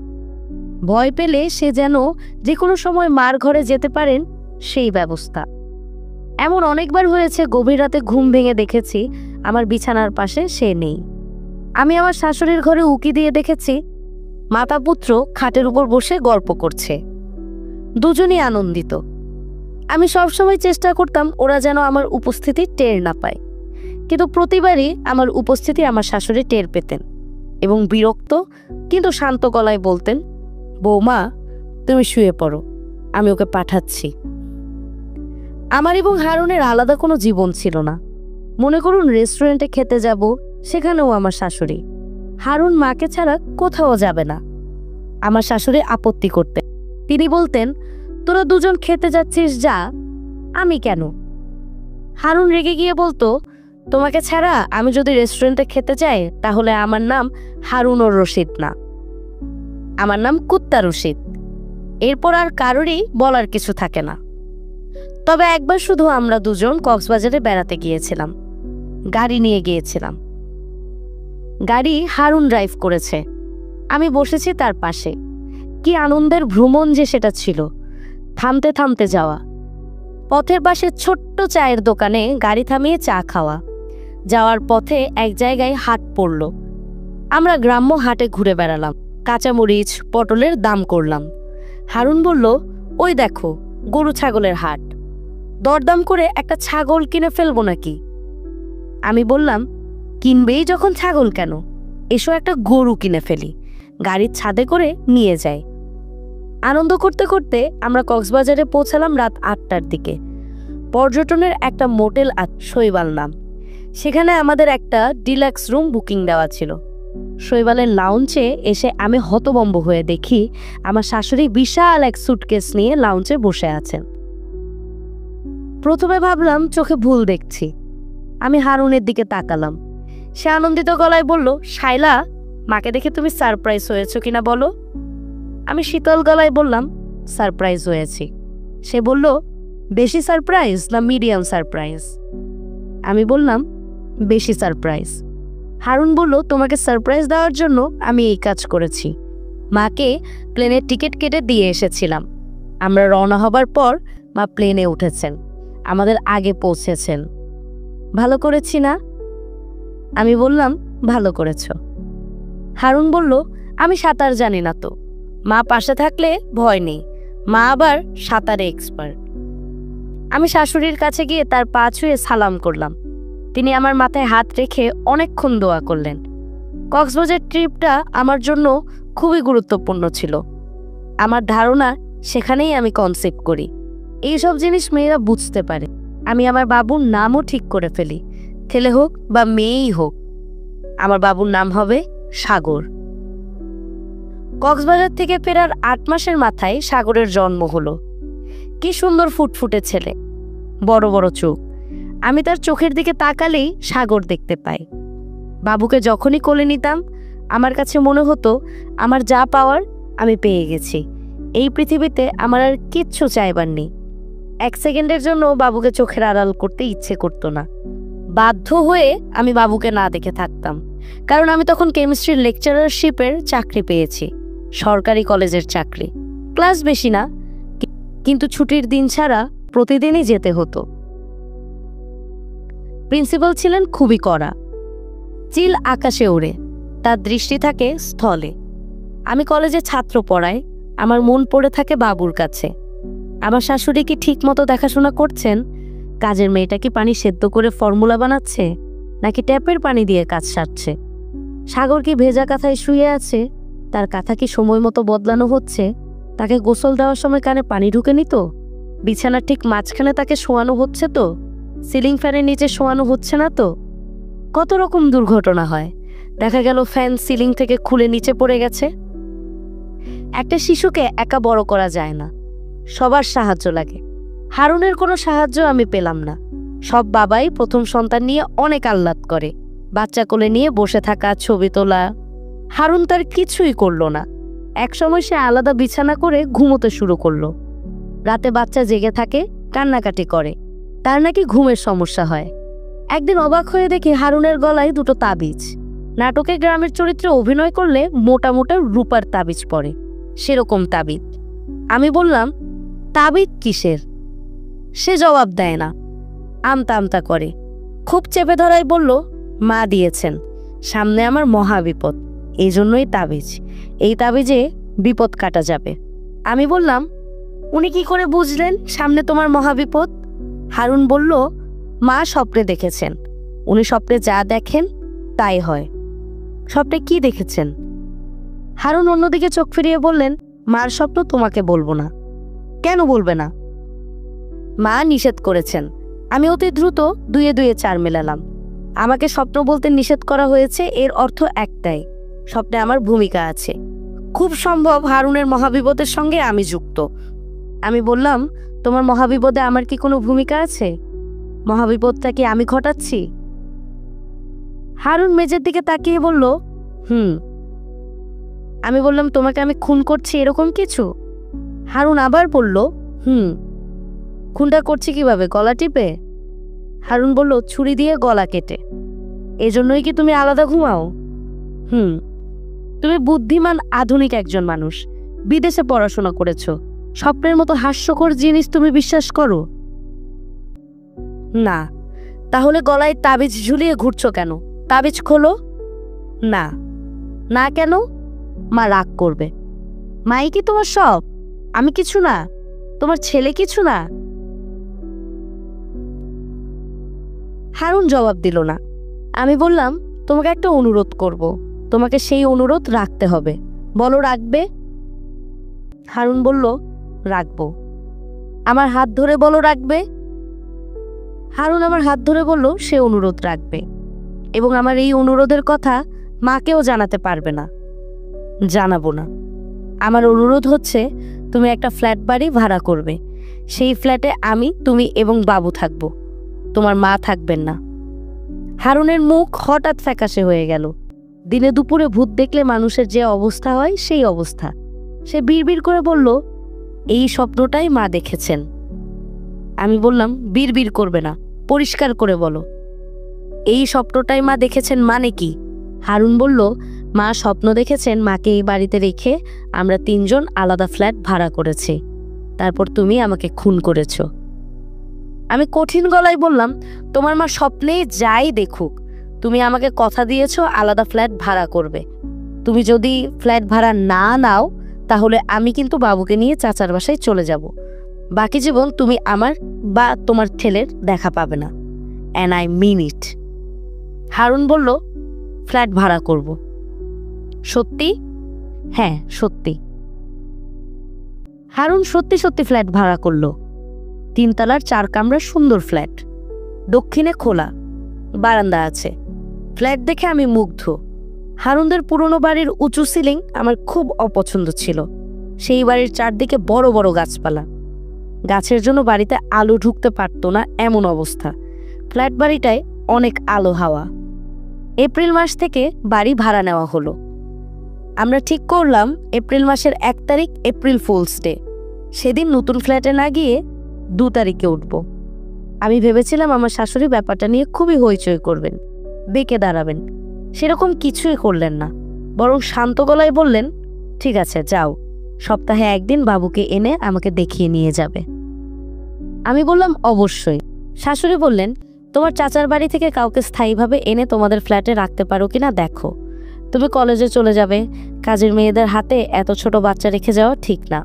ভয় পেলে সে যেন যে কোনো সময় মার ঘরে যেতে পারেন, সেই ব্যবস্থা। এমন অনেকবার হয়েছে গভীর রাতে ঘুম ভেঙে দেখেছি আমার বিছানার পাশে সে নেই। আমি আমার শাশুড়ির ঘরে উকি দিয়ে দেখেছি মাতা পুত্র খাটের উপর বসে গল্প করছে, দুজনই আনন্দিত। আমি সবসময় চেষ্টা করতাম ওরা যেন আমার উপস্থিতি টের না পায়, কিন্তু প্রতিবারই আমার উপস্থিতি আমার শাশুড়ি টের পেতেন এবং বিরক্ত কিন্তু শান্ত গলায় বলতেন, বৌমা তুমি শুয়ে পড়ো, আমি ওকে পাঠাচ্ছি। আমার এবং হারুনের আলাদা কোনো জীবন ছিল না। মনে করুন রেস্টুরেন্টে খেতে যাব, সেখানেও আমার শাশুড়ি। হারুন মাকে ছাড়া কোথাও যাবে না। আমার শাশুড়ি আপত্তি করতেন। তিনি বলতেন, তোরা দুজন খেতে যাচ্ছিস যা, আমি কেন? হারুন রেগে গিয়ে বলতো, তোমাকে ছাড়া আমি যদি রেস্টুরেন্টে খেতে যাই তাহলে আমার নাম হারুনুর রশিদ না, আমার নাম কুত্তা রশিদ। এরপর আর কারোরই বলার কিছু থাকে না। তবে একবার শুধু আমরা দুজন কক্সবাজারে বেড়াতে গিয়েছিলাম, গাড়ি নিয়ে গিয়েছিলাম। গাড়ি হারুন ড্রাইভ করেছে, আমি বসেছি তার পাশে। কি আনন্দের ভ্রমণ যে সেটা ছিল, থামতে থামতে যাওয়া, পথের পাশে ছোট্ট চায়ের দোকানে গাড়ি থামিয়ে চা খাওয়া। যাওয়ার পথে এক জায়গায় হাট পড়ল। আমরা গ্রাম্য হাটে ঘুরে বেড়ালাম, কাঁচামরিচ পটলের দাম করলাম। হারুন বলল, ওই দেখো গরু ছাগলের হাট, দরদাম করে একটা ছাগল কিনে ফেলবো নাকি? আমি বললাম, কিনবেই যখন ছাগল কেন, এসো একটা গরু কিনে ফেলি, গাড়ির ছাদে করে নিয়ে যাই। আনন্দ করতে করতে আমরা কক্সবাজারে পৌঁছালাম রাত 8টার দিকে। পর্যটনের একটা মোটেল শৈবাল নাম, সেখানে আমাদের একটা ডিলাক্স রুম বুকিং দেওয়া ছিল। শৈবালের লাউঞ্জে এসে আমি হতভম্ব হয়ে দেখি আমার শাশুড়ি বিশাল এক সুটকেস নিয়ে লাউঞ্জে বসে আছেন। প্রথমে ভাবলাম চোখে ভুল দেখছি। আমি হারুনের দিকে তাকালাম। সে আনন্দিত গলায় বলল, শাইলা, মাকে দেখে তুমি সারপ্রাইজ হয়েছ কিনা বলো? আমি শীতল গলায় বললাম, সারপ্রাইজ হয়েছি। সে বলল, বেশি সারপ্রাইজ না মিডিয়াম সারপ্রাইজ? আমি বললাম, বেশি সারপ্রাইজ। হারুন বলল, তোমাকে সারপ্রাইজ দেওয়ার জন্য আমি এই কাজ করেছি। মাকে প্লেনের টিকিট কেটে দিয়ে এসেছিলাম। আমরা রওনা হবার পর মা প্লেনে উঠেছেন, আমাদের আগে পৌঁছেছেন। ভালো করেছি না? আমি বললাম, ভালো করেছ। হারুন বলল, আমি সাঁতার জানি না তো, মা পাশে থাকলে ভয় নেই, মা আবার সাঁতারে এক্সপার্ট। আমি শাশুড়ির কাছে গিয়ে তার পা ছুঁয়ে সালাম করলাম। তিনি আমার মাথায় হাত রেখে অনেকক্ষণ দোয়া করলেন। কক্সবাজার ট্রিপটা আমার জন্য খুবই গুরুত্বপূর্ণ ছিল। আমার ধারণা সেখানেই আমি কনসেপ্ট করি। এইসব জিনিস মেয়েরা বুঝতে পারে। আমি আমার বাবুর নামও ঠিক করে ফেলি, ছেলে হোক বা মেয়েই হোক, আমার বাবুর নাম হবে সাগর। কক্সবাজার থেকে ফেরার 8 মাসের মাথায় সাগরের জন্ম হলো। কি সুন্দর ফুটফুটে ছেলে, বড় বড় চোখ। আমি তার চোখের দিকে তাকালেই সাগর দেখতে পাই। বাবুকে যখনই কোলে নিতাম আমার কাছে মনে হতো আমার যা পাওয়ার আমি পেয়ে গেছি। এই পৃথিবীতে আমার আর কিচ্ছু চাইবার নেই। 1 সেকেন্ডের জন্য বাবুকে চোখের আড়াল করতে ইচ্ছে করতো না। বাধ্য হয়ে আমি বাবুকে না দেখে থাকতাম, কারণ আমি তখন কেমিস্ট্রির লেকচারারশিপের চাকরি পেয়েছি, সরকারি কলেজের চাকরি। ক্লাস বেশি না, কিন্তু ছুটির দিন ছাড়া প্রতিদিনই যেতে হতো। প্রিন্সিপাল ছিলেন খুবই কড়া। চিল আকাশে ওড়ে, তার দৃষ্টি থাকে স্থলে। আমি কলেজে ছাত্র পড়াই, আমার মন পড়ে থাকে বাবুর কাছে। আমার শাশুড়ি কি ঠিক মতো দেখাশোনা করছেন? কাজের মেয়েটা কি পানি সেদ্ধ করে ফর্মুলা বানাচ্ছে, নাকি ট্যাপের পানি দিয়ে কাজ সারছে? সাগর কি ভেজা কাঁথায় শুয়ে আছে? তার কাঁথা কি সময় মতো বদলানো হচ্ছে? তাকে গোসল দেওয়ার সময় কানে পানি ঢুকেনি তো? বিছানার ঠিক মাঝখানে তাকে শোয়ানো হচ্ছে তো? সিলিং ফ্যানের নিচে শোয়ানো হচ্ছে না তো? কত রকম দুর্ঘটনা হয়। দেখা গেল ফ্যান সিলিং থেকে খুলে নিচে পড়ে গেছে। একটা শিশুকে একা বড় করা যায় না, সবার সাহায্য লাগে। হারুনের কোনো সাহায্য আমি পেলাম না। সব বাবাই প্রথম সন্তান নিয়ে অনেক আহ্লাদ করে, বাচ্চা কোলে নিয়ে বসে থাকা, ছবি তোলা। হারুন তার কিছুই করলো না। একসময় সে আলাদা বিছানা করে ঘুমোতে শুরু করলো। রাতে বাচ্চা জেগে থাকে, কান্নাকাটি করে, তার নাকি ঘুমের সমস্যা হয়। একদিন অবাক হয়ে দেখি হারুনের গলায় 2টো তাবিজ। নাটকে গ্রামের চরিত্রে অভিনয় করলে মোটা মোটা রূপার তাবিজ পরে, সেরকম তাবিজ। আমি বললাম, তাবিজ কিসের? সে জবাব দেয় না, আমতা আমতা করে। খুব চেপে ধরাই বলল, মা দিয়েছেন, সামনে আমার মহাবিপদ, এই জন্যই তাবিজ। এই তাবিজে বিপদ কাটা যাবে। আমি বললাম, উনি কি করে বুঝলেন সামনে তোমার মহাবিপদ? হারুন বলল, মা স্বপ্নে দেখেছেন, উনি স্বপ্নে যা দেখেন তাই হয়। স্বপ্নে কি দেখেছেন? হারুন অন্যদিকে চোখ ফিরিয়ে বললেন, মার স্বপ্ন তোমাকে বলবো না। কেন বলবে না? মা নিষেধ করেছেন। আমি অতি দ্রুত 2 এ 2 4 মেলালাম। আমাকে স্বপ্ন বলতে নিষেধ করা হয়েছে, এর অর্থ একটাই, স্বপ্নে আমার ভূমিকা আছে। খুব সম্ভব হারুনের মহাবিপদের সঙ্গে আমি যুক্ত। আমি বললাম, তোমার মহাবিপদে আমার কি কোনো ভূমিকা আছে? মহাবিপদটা কি আমি ঘটাচ্ছি? হারুন মেজের দিকে তাকিয়ে বলল, আমি বললাম, তোমাকে আমি খুন করছি এরকম কিছু? হারুন আবার বলল, খুনটা করছি কিভাবে? গলা টিপে? হারুন বলল, ছুরি দিয়ে গলা কেটে। এজন্যই কি তুমি আলাদা ঘুমাও? তুমি বুদ্ধিমান আধুনিক একজন মানুষ, বিদেশে পড়াশোনা করেছো, স্বপ্নের মতো হাস্যকর জিনিস তুমি বিশ্বাস করো না? তাহলে গলায় তাবিজ ঝুলিয়ে ঘুরছো কেন? তাবিজ খোলো। না। না কেন? মা রাগ করবে। মাই কি তোমার সব? আমি কিছু না? তোমার ছেলে কিছু না? হারুন জবাব দিল না। আমি বললাম, তোমাকে একটা অনুরোধ করব, তোমাকে সেই অনুরোধ রাখতে হবে। বলো, রাখবে? হারুন বলল, রাখবো। আমার হাত ধরে বলো, রাখবে? হারুন আমার হাত ধরে বলল সে অনুরোধ রাখবে, এবং আমার এই অনুরোধের কথা মাকেও জানাতে পারবে না। জানাবো না। আমার অনুরোধ হচ্ছে, তুমি একটা ফ্ল্যাট বাড়ি ভাড়া করবে। সেই ফ্ল্যাটে আমি, তুমি এবং বাবু থাকবো। তোমার মা থাকবেন না। হারুনের মুখ হঠাৎ ফ্যাকাশে হয়ে গেল। দিনে দুপুরে ভূত দেখলে মানুষের যে অবস্থা হয় সেই অবস্থা। সে বিড়বিড় করে বলল, এই স্বপ্নটাই মা দেখেছেন। আমি বললাম, বিড়বিড় করবে না, পরিষ্কার করে বলো, এই স্বপ্নটাই মা দেখেছেন মানে কি? হারুন বলল, মা স্বপ্ন দেখেছেন মাকে এই বাড়িতে রেখে আমরা 3 জন আলাদা ফ্ল্যাট ভাড়া করেছি, তারপর তুমি আমাকে খুন করেছ। আমি কঠিন গলায় বললাম, তোমার মা স্বপ্নে যাই দেখুক, তুমি আমাকে কথা দিয়েছো আলাদা ফ্ল্যাট ভাড়া করবে। তুমি যদি ফ্ল্যাট ভাড়া না নাও, তাহলে আমি কিন্তু বাবুকে নিয়ে চাচার বাসায় চলে যাব। বাকি জীবন তুমি আমার বা তোমার ছেলের দেখা পাবে না। অ্যান্ড আই মিন ইট। হারুন বলল, ফ্ল্যাট ভাড়া করব। সত্যি? হ্যাঁ, সত্যি। হারুন সত্যি সত্যি ফ্ল্যাট ভাড়া করল। 3 তলার 4 কামরার সুন্দর ফ্ল্যাট, দক্ষিণে খোলা, বারান্দা আছে। ফ্ল্যাট দেখে আমি মুগ্ধ। হারুনদের পুরনো বাড়ির উঁচু সিলিং আমার খুব অপছন্দ ছিল। সেই বাড়ির চারদিকে বড় বড় গাছপালা, গাছের জন্য বাড়িতে আলো ঢুকতে পারত না এমন অবস্থা। ফ্ল্যাট বাড়িটায় অনেক আলো হাওয়া। এপ্রিল মাস থেকে বাড়ি ভাড়া নেওয়া হলো। আমরা ঠিক করলাম এপ্রিল মাসের 1 তারিখ এপ্রিল ফুলস ডে। সেদিন নতুন ফ্ল্যাটে না গিয়ে 2 তারিখে উঠব। আমি ভেবেছিলাম আমার শাশুড়ি ব্যাপারটা নিয়ে খুবই হইচই করবেন, বেঁকে দাঁড়াবেন। সেরকম কিছুই করলেন না, বরং শান্ত গলায় বললেন, ঠিক আছে যাও, সপ্তাহে 1 দিন বাবুকে এনে আমাকে দেখিয়ে নিয়ে যাবে। আমি বললাম, অবশ্যই। শাশুড়ি বললেন, তোমার চাচার বাড়ি থেকে কাউকে স্থায়ীভাবে এনে তোমাদের ফ্ল্যাটে রাখতে পারো কিনা দেখো। তুমি কলেজে চলে যাবে, কাজের মেয়েদের হাতে এত ছোট বাচ্চা রেখে যাওয়া ঠিক না।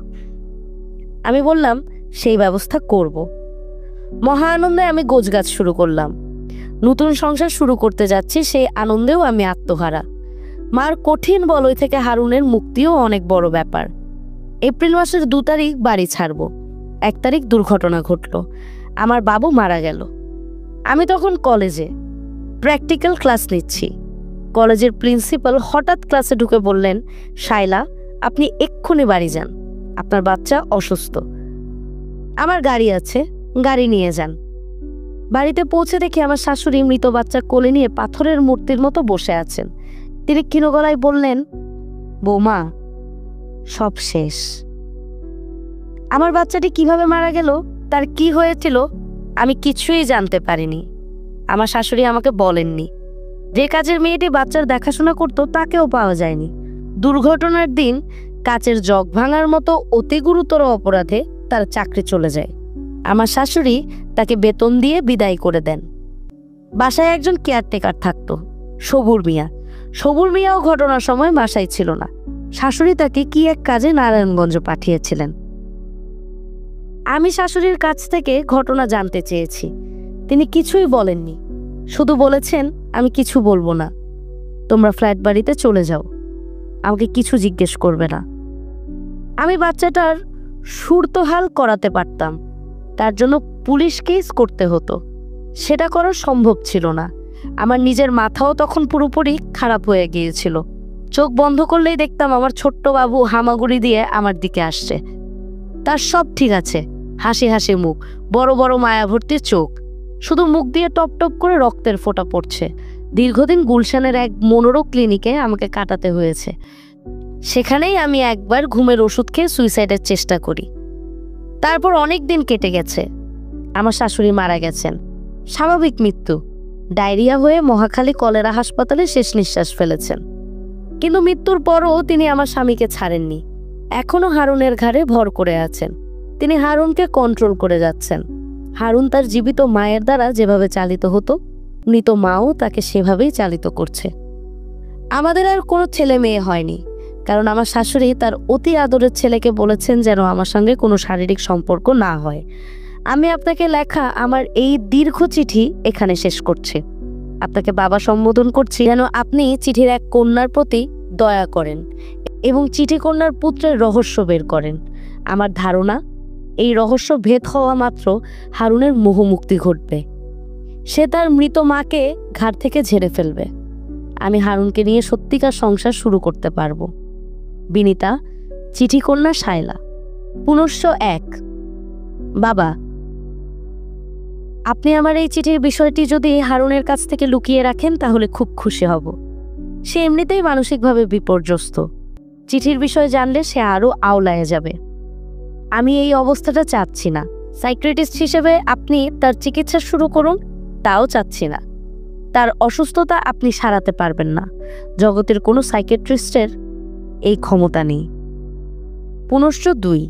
আমি বললাম, সেই ব্যবস্থা করব। মহা আনন্দে আমি গোছগাছ শুরু করলাম। নতুন সংসার শুরু করতে যাচ্ছি, সেই আনন্দেও আমি আত্মহারা। মার কঠিন বলয় থেকে হারুনের মুক্তিও অনেক বড় ব্যাপার। এপ্রিল মাসের 2 তারিখ বাড়ি ছাড়ব। 1 তারিখ দুর্ঘটনা ঘটল, আমার বাবু মারা গেল। আমি তখন কলেজে প্র্যাকটিক্যাল ক্লাস নিচ্ছি। কলেজের প্রিন্সিপাল হঠাৎ ক্লাসে ঢুকে বললেন, শাইলা, আপনি এক্ষুনি বাড়ি যান, আপনার বাচ্চা অসুস্থ। আমার গাড়ি আছে, গাড়ি নিয়ে যান। বাড়িতে পৌঁছে দেখি আমার শাশুড়ি মৃত বাচ্চা কোলে নিয়ে পাথরের মূর্তির মতো বসে আছেন। তিনি ক্ষীণ গলায় বললেন, বৌমা, সব শেষ। আমার বাচ্চাটি কিভাবে মারা গেল, তার কি হয়েছিল, আমি কিছুই জানতে পারিনি। আমার শাশুড়ি আমাকে বলেননি। যে কাজের মেয়েটি বাচ্চার দেখাশোনা করত তাকেও পাওয়া যায়নি। দুর্ঘটনার দিন কাচের জগ ভাঙার মতো অতি গুরুতর অপরাধে তার চাকরি চলে যায়। আমার শাশুড়ি তাকে বেতন দিয়ে বিদায় করে দেন। বাসায় একজন কেয়ারটেকার থাকতো, সবুর মিয়া। সবুর মিয়াও ঘটনার সময় বাসায় ছিল না। শাশুড়ি তাকে কি এক কাজে নারায়ণগঞ্জ পাঠিয়েছিলেন। আমি শাশুড়ির কাছ থেকে ঘটনা জানতে চেয়েছি, তিনি কিছুই বলেননি। শুধু বলেছেন, আমি কিছু বলবো না, তোমরা ফ্ল্যাট বাড়িতে চলে যাও, আমাকে কিছু জিজ্ঞেস করবে না। আমি বাচ্চাটার সুরতহাল করাতে পারতাম, তার জন্য পুলিশ কেস করতে হতো। সেটা করা সম্ভব ছিল না। আমার নিজের মাথাও তখন পুরোপুরি খারাপ হয়ে গিয়েছিল। চোখ বন্ধ করলেই দেখতাম আমার ছোট্ট বাবু হামাগুড়ি দিয়ে আমার দিকে আসছে। তার সব ঠিক আছে, হাসি হাসি মুখ, বড় বড় মায়াভর্তি চোখ, শুধু মুখ দিয়ে টপ টপ করে রক্তের ফোঁটা পড়ছে। দীর্ঘদিন গুলশানের এক মনোরোগ ক্লিনিকে আমাকে কাটাতে হয়েছে। সেখানেই আমি একবার ঘুমের ওষুধ খেয়ে সুইসাইডের চেষ্টা করি। তারপর অনেক দিন কেটে গেছে। আমার শাশুড়ি মারা গেছেন, স্বাভাবিক মৃত্যু। ডায়রিয়া হয়ে মহাখালী কলেরা হাসপাতালে শেষ নিঃশ্বাস ফেলেছেন। কিন্তু মৃত্যুর পরও তিনি আমার স্বামীকে ছাড়েননি। এখনো হারুনের ঘাড়ে ভর করে আছেন। তিনি হারুনকে কন্ট্রোল করে যাচ্ছেন। হারুন তার জীবিত মায়ের দ্বারা যেভাবে চালিত হতো, মৃত মাও তাকে সেভাবেই চালিত করছে। আমাদের আর কোনো ছেলে মেয়ে হয়নি, কারণ আমার শাশুড়ি তার অতি আদরের ছেলেকে বলেছেন যেন আমার সঙ্গে কোনো শারীরিক সম্পর্ক না হয়। আমি আপনাকে লেখা আমার এই দীর্ঘ চিঠি এখানে শেষ করছি। আপনাকে বাবা সম্বোধন করছি যেন আপনি চিঠির এক কন্যার প্রতি দয়া করেন এবং চিঠি কন্যার পুত্রের রহস্য বের করেন। আমার ধারণা, এই রহস্য ভেদ হওয়া মাত্র হারুনের মোহমুক্তি ঘটবে। সে তার মৃত মাকে ঘাট থেকে ঝেড়ে ফেলবে। আমি হারুনকে নিয়ে সত্যিকার সংসার শুরু করতে পারবো। বিনীতা, চিঠি কন্যা শায়লা। পুনশ্চ 1। বাবা, আপনি আমার এই চিঠির বিষয়টি যদি হারুনের কাছ থেকে লুকিয়ে রাখেন তাহলে খুব খুশি হব। সে এমনিতেই মানসিকভাবে বিপর্যস্ত। চিঠির বিষয় জানলে সে আরও আওলায় যাবে। আমি এই অবস্থাটা চাচ্ছি না। সাইকিয়াট্রিস্ট হিসেবে আপনি তার চিকিৎসা শুরু করুন, তাও চাচ্ছি না। তার অসুস্থতা আপনি সারাতে পারবেন না। জগতের কোনো সাইকিয়াট্রিস্টের এই ক্ষমতা নেই। পুনশ্চ 2।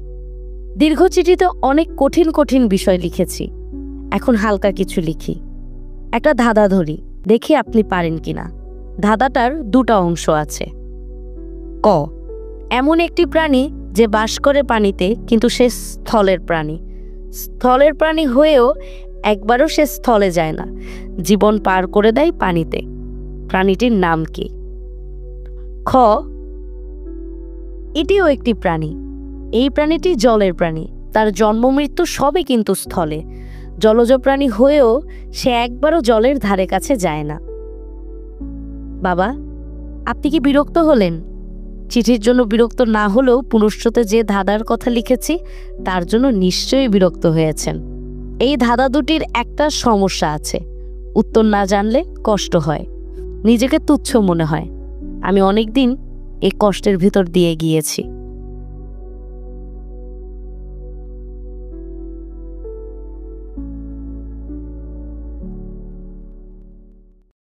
দীর্ঘ চিঠিতে অনেক কঠিন কঠিন বিষয় লিখেছি, এখন হালকা কিছু লিখি। একটা ধাঁধা ধরি, দেখি আপনি পারেন কিনা। ধাঁধাটার 2টা অংশ আছে। ক, এমন একটি প্রাণী যে বাস করে পানিতে কিন্তু সে স্থলের প্রাণী। স্থলের প্রাণী হয়েও একবারও সে স্থলে যায় না, জীবন পার করে দেয় পানিতে। প্রাণীটির নাম কি? খ, এটিও একটি প্রাণী। এই প্রাণীটি জলের প্রাণী। তার জন্ম মৃত্যু সবই কিন্তু স্থলে। জলজ প্রাণী হয়েও সে একবারও জলের ধারে কাছে যায় না। বাবা, আপনি কি বিরক্ত হলেন? চিঠির জন্য বিরক্ত না হলেও পুনশ্চতে যে ধাঁধার কথা লিখেছি তার জন্য নিশ্চয়ই বিরক্ত হয়েছেন। এই ধাঁধা দুটির একটা সমস্যা আছে, উত্তর না জানলে কষ্ট হয়, নিজেকে তুচ্ছ মনে হয়। আমি অনেকদিন এই কষ্টের ভিতর দিয়ে গিয়েছি।